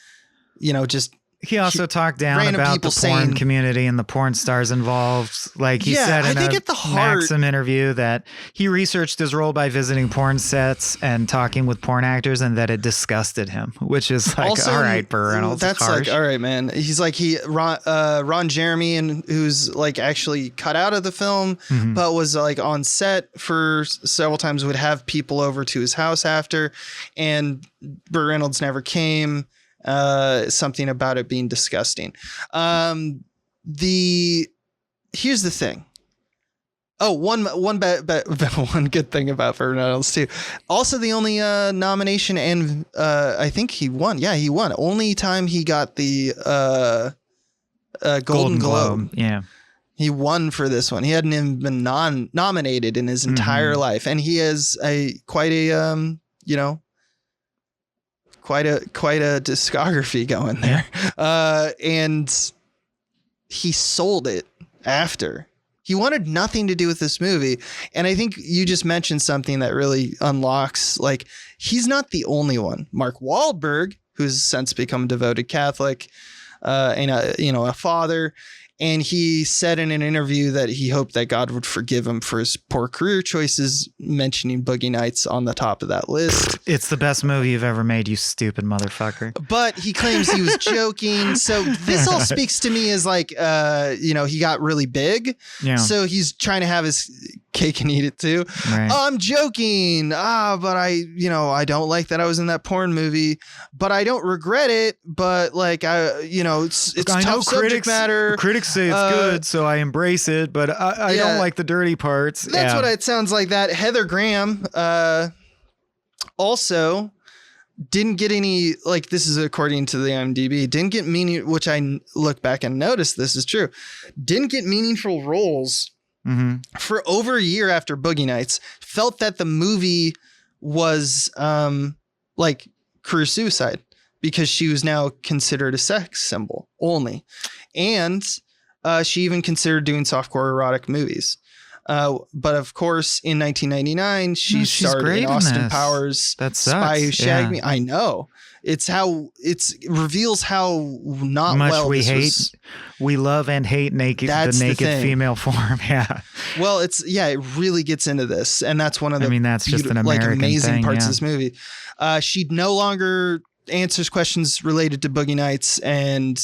just he also talked down about the porn community and the porn stars involved. Like he said in a Maxim interview that he researched his role by visiting porn sets and talking with porn actors and that it disgusted him, which is like, also, all right, Burt Reynolds. That's harsh. Like, all right, man. He's like, Ron Jeremy, and who's like actually cut out of the film, but was like on set for several times, would have people over to his house after, and Burt Reynolds never came. Something about it being disgusting. Here's the thing. Oh, one good thing about Burt Reynolds too. Also, the only nomination, and I think he won. Yeah, he won. Only time he got the Golden Globe. Yeah, he won for this one. He hadn't even been nominated in his entire life, and he has quite a discography going there. And he sold it after. He wanted nothing to do with this movie. And I think you just mentioned something that really unlocks, like, he's not the only one. Mark Wahlberg, who's since become a devoted Catholic, and a father. And he said in an interview that he hoped that God would forgive him for his poor career choices, mentioning Boogie Nights on the top of that list. It's the best movie you've ever made, you stupid motherfucker. But he claims he was joking. So this all speaks to me as like, he got really big. Yeah. So he's trying to have his cake and eat it too. Right. Oh, I'm joking. But I don't like that I was in that porn movie, but I don't regret it. But like, it's tough subject matter. Critics say it's good, so I embrace it, but I don't like the dirty parts. That's what it sounds like. That Heather Graham also didn't get any, like, this is according to the IMDb, didn't get which I look back and noticed this is true, didn't get meaningful roles for over a year after Boogie Nights. Felt that the movie was like career suicide because she was now considered a sex symbol only. And she even considered doing softcore erotic movies. But of course, in 1999, she starred in Austin Powers' Spy Who Shagged Me. I know. It reveals how not much well we love and hate the naked female form. Yeah. Well, it really gets into this, and that's one of the that's just an American amazing parts of this movie. She no longer answers questions related to Boogie Nights, and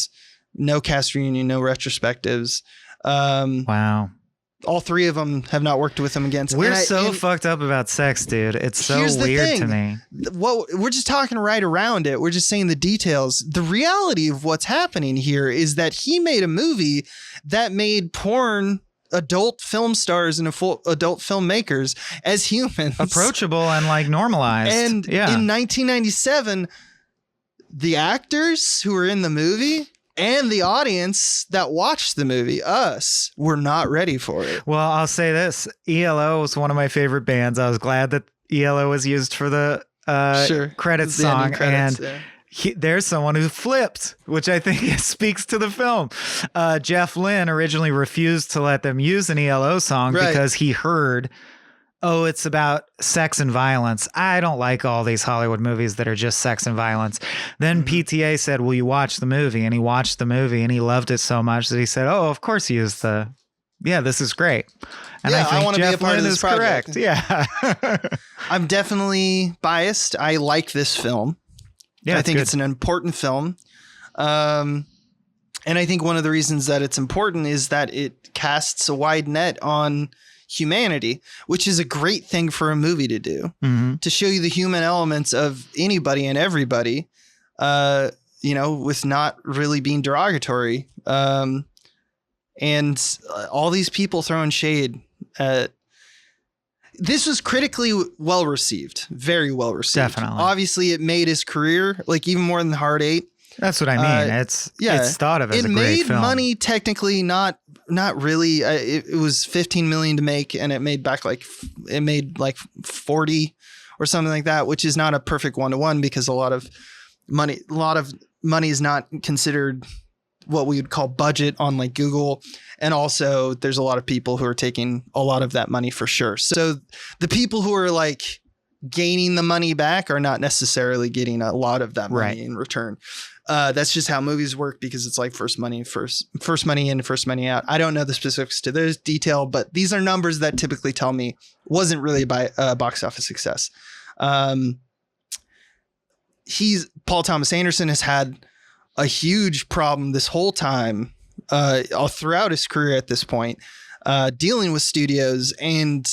no cast reunion, no retrospectives. Wow. all three of them have not worked with him again. We're fucked up about sex, dude. It's so weird to me. Well, we're just talking right around it. We're just saying the details. The reality of what's happening here is that he made a movie that made porn adult film stars and adult filmmakers as humans approachable and like normalized. And in 1997, the actors who were in the movie and the audience that watched the movie, us, were not ready for it. Well, I'll say this. ELO was one of my favorite bands. I was glad that ELO was used for the credits song. There's someone who flipped, which I think speaks to the film. Jeff Lynne originally refused to let them use an ELO song because he heard, it's about sex and violence. I don't like all these Hollywood movies that are just sex and violence. Then PTA said, will you watch the movie? And he watched the movie and he loved it so much that he said, of course he used this is great. And I think I want to be a part of this project. Correct. Yeah. I'm definitely biased. I like this film. Yeah, I think it's an important film. And I think one of the reasons that it's important is that it casts a wide net on humanity, which is a great thing for a movie to do, to show you the human elements of anybody and everybody, with not really being derogatory. And all these people throwing shade at this was critically well received, very well received. Definitely. Obviously, it made his career, like even more than The Hard Eight. That's what I mean. It's thought of as a great film. It made money, technically, not really. It was $15 million to make, and it made back like 40 or something like that, which is not a perfect 1-to-1 because a lot of money is not considered what we would call budget on like Google. And also there's a lot of people who are taking a lot of that money for sure. So the people who are like gaining the money back are not necessarily getting a lot of that money in return. That's just how movies work because it's like first money in, first money out. I don't know the specifics to this detail, but these are numbers that typically tell me wasn't really by box office success. Paul Thomas Anderson has had a huge problem this whole time, all throughout his career at this point, dealing with studios, and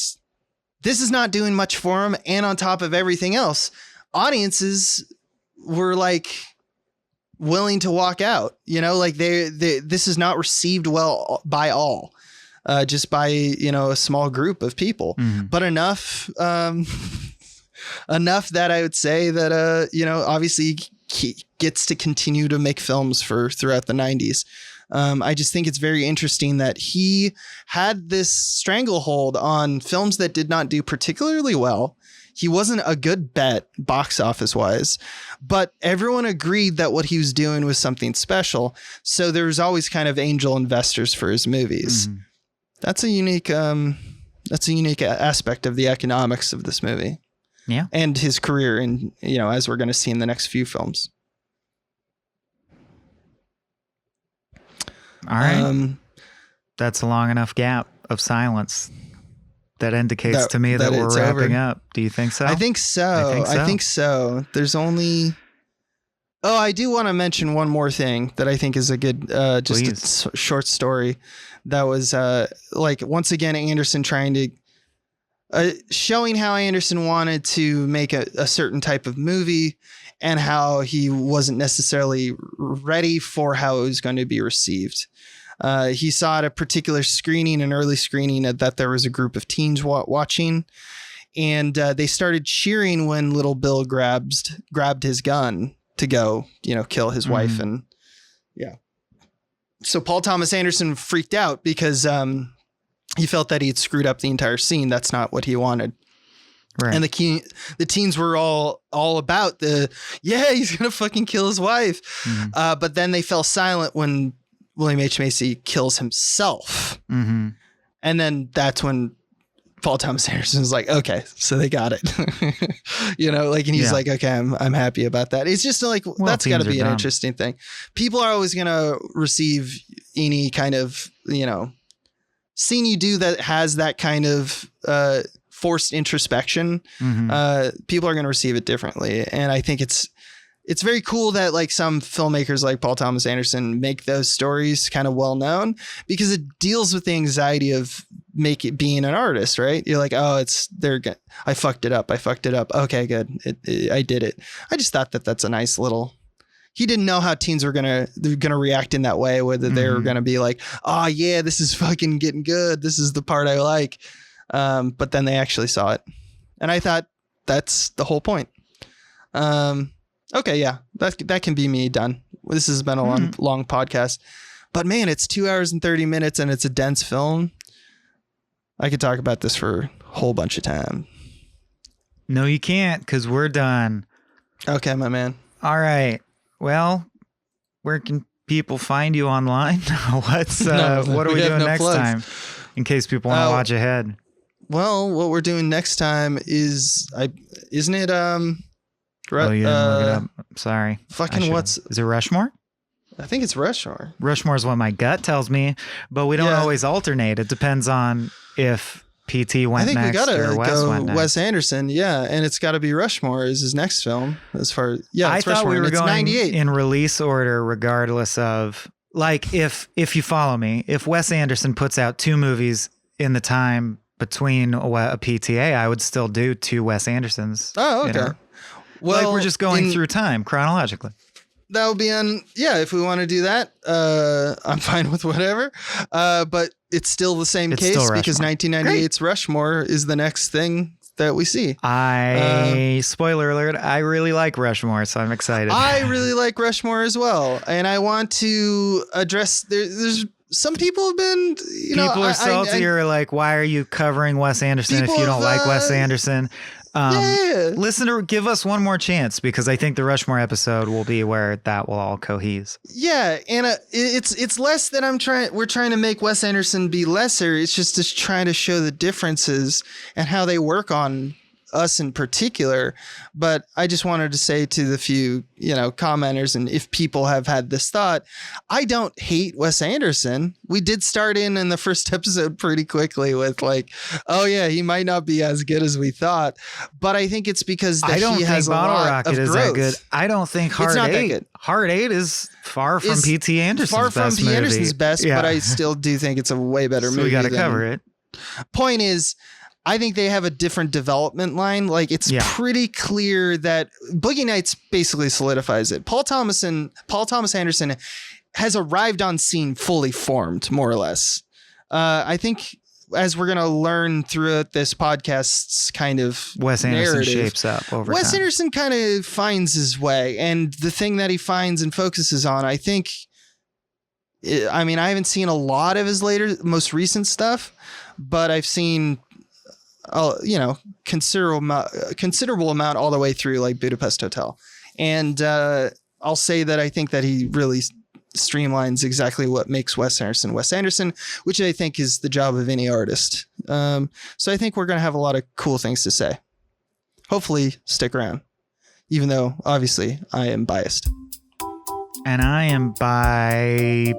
this is not doing much for him. And on top of everything else, audiences were like willing to walk out, like this is not received well by all, just by, a small group of people, but enough that I would say that, obviously he gets to continue to make films throughout the 90s. I just think it's very interesting that he had this stranglehold on films that did not do particularly well. He wasn't a good bet box office wise, but everyone agreed that what he was doing was something special. So there was always kind of angel investors for his movies. That's a unique aspect of the economics of this movie. Yeah. And his career, and as we're going to see in the next few films. All right. That's a long enough gap of silence that indicates to me that we're wrapping up. Do you think so? I think so. There's only... Oh, I do want to mention one more thing that I think is a good, just a short story that was once again, Anderson trying to showing how Anderson wanted to make a certain type of movie and how he wasn't necessarily ready for how it was going to be received. He saw at a particular screening, an early screening, that there was a group of teens watching, and they started cheering when little Bill grabbed his gun to go, kill his wife. And so Paul Thomas Anderson freaked out because he felt that he had screwed up the entire scene. That's not what he wanted. Right. And the teens were all about he's going to fucking kill his wife. But then they fell silent when William H. Macy kills himself. And then that's when Paul Thomas Anderson was like, okay, so they got it. And he's like, okay, I'm happy about that. It's just like, that's got to be an interesting thing. People are always going to receive any kind of, scene you do that has that kind of forced introspection. People are going to receive it differently. And I think it's very cool that like some filmmakers like Paul Thomas Anderson make those stories kind of well known, because it deals with the anxiety of make it being an artist, right? You're like, oh, I fucked it up. Okay, good. I did it. I just thought that that's a nice little. He didn't know how teens were gonna react in that way, whether they were gonna be like, oh yeah, this is fucking getting good. This is the part I like. But then they actually saw it, and I thought that's the whole point. Okay, yeah, that can be me done. This has been a long podcast, but man, it's 2 hours and 30 minutes, and it's a dense film. I could talk about this for a whole bunch of time. No, you can't, because we're done. Okay, my man. All right. Well, where can people find you online? What are we doing next time? In case people want to watch ahead. Well, what we're doing next time is, isn't it? You didn't look it up. Sorry. Is it Rushmore? I think it's Rushmore. Rushmore is what my gut tells me, but we don't always alternate. It depends on if PT went next or Wes went next. Wes Anderson, and it's got to be Rushmore is his next film. As far I thought Rushmore, we were going 98. in release order, regardless of like if you follow me, if Wes Anderson puts out 2 movies in the time between a PTA, I would still do 2 Wes Andersons. Oh, okay. Well, we're just going through time chronologically. That would be if we want to do that, I'm fine with whatever. But it's still the same case because 1998's Rushmore is the next thing that we see. Spoiler alert, I really like Rushmore, so I'm excited. I really like Rushmore as well. And I want to address, there's some people have been, people are salty or like, why are you covering Wes Anderson if you don't like Wes Anderson? Give us one more chance, because I think the Rushmore episode will be where that will all cohese. Yeah, and it's less that we're trying to make Wes Anderson be lesser. It's just trying to show the differences and how they work on us in particular. But I just wanted to say to the few, commenters, and if people have had this thought, I don't hate Wes Anderson. We did start in the first episode pretty quickly with like, oh yeah, he might not be as good as we thought. But I think it's because he has a lot of growth. That good. I don't think Hard 8. Hard 8 is far from P.T. Anderson's best movie. But I still do think it's a way better movie. We got to cover it. Point is, I think they have a different development line. Like it's pretty clear that Boogie Nights basically solidifies it. Paul Thomas Anderson has arrived on scene fully formed, more or less. I think as we're going to learn throughout this podcast's kind of Wes Anderson shapes up over time. Wes Anderson kind of finds his way, and the thing that he finds and focuses on, I think, I haven't seen a lot of his most recent stuff, but I've seen considerable amount all the way through like Budapest Hotel. And I'll say that I think that he really streamlines exactly what makes Wes Anderson, which I think is the job of any artist. So I think we're going to have a lot of cool things to say. Hopefully stick around, even though obviously I am biased. And I am bye.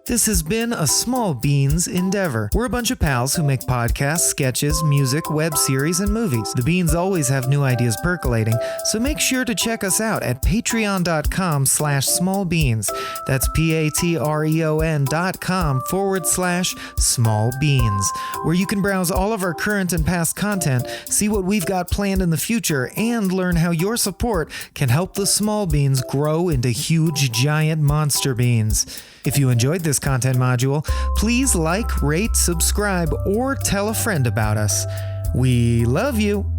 This has been a Small Beans endeavor. We're a bunch of pals who make podcasts, sketches, music, web series, and movies. The Beans always have new ideas percolating, so make sure to check us out at patreon.com/smallbeans. That's patreon.com/smallbeans, where you can browse all of our current and past content, see what we've got planned in the future, and learn how your support can help the Small Beans grow into huge giant monster beans. If you enjoyed this content module, please like, rate, subscribe, or tell a friend about us. We love you.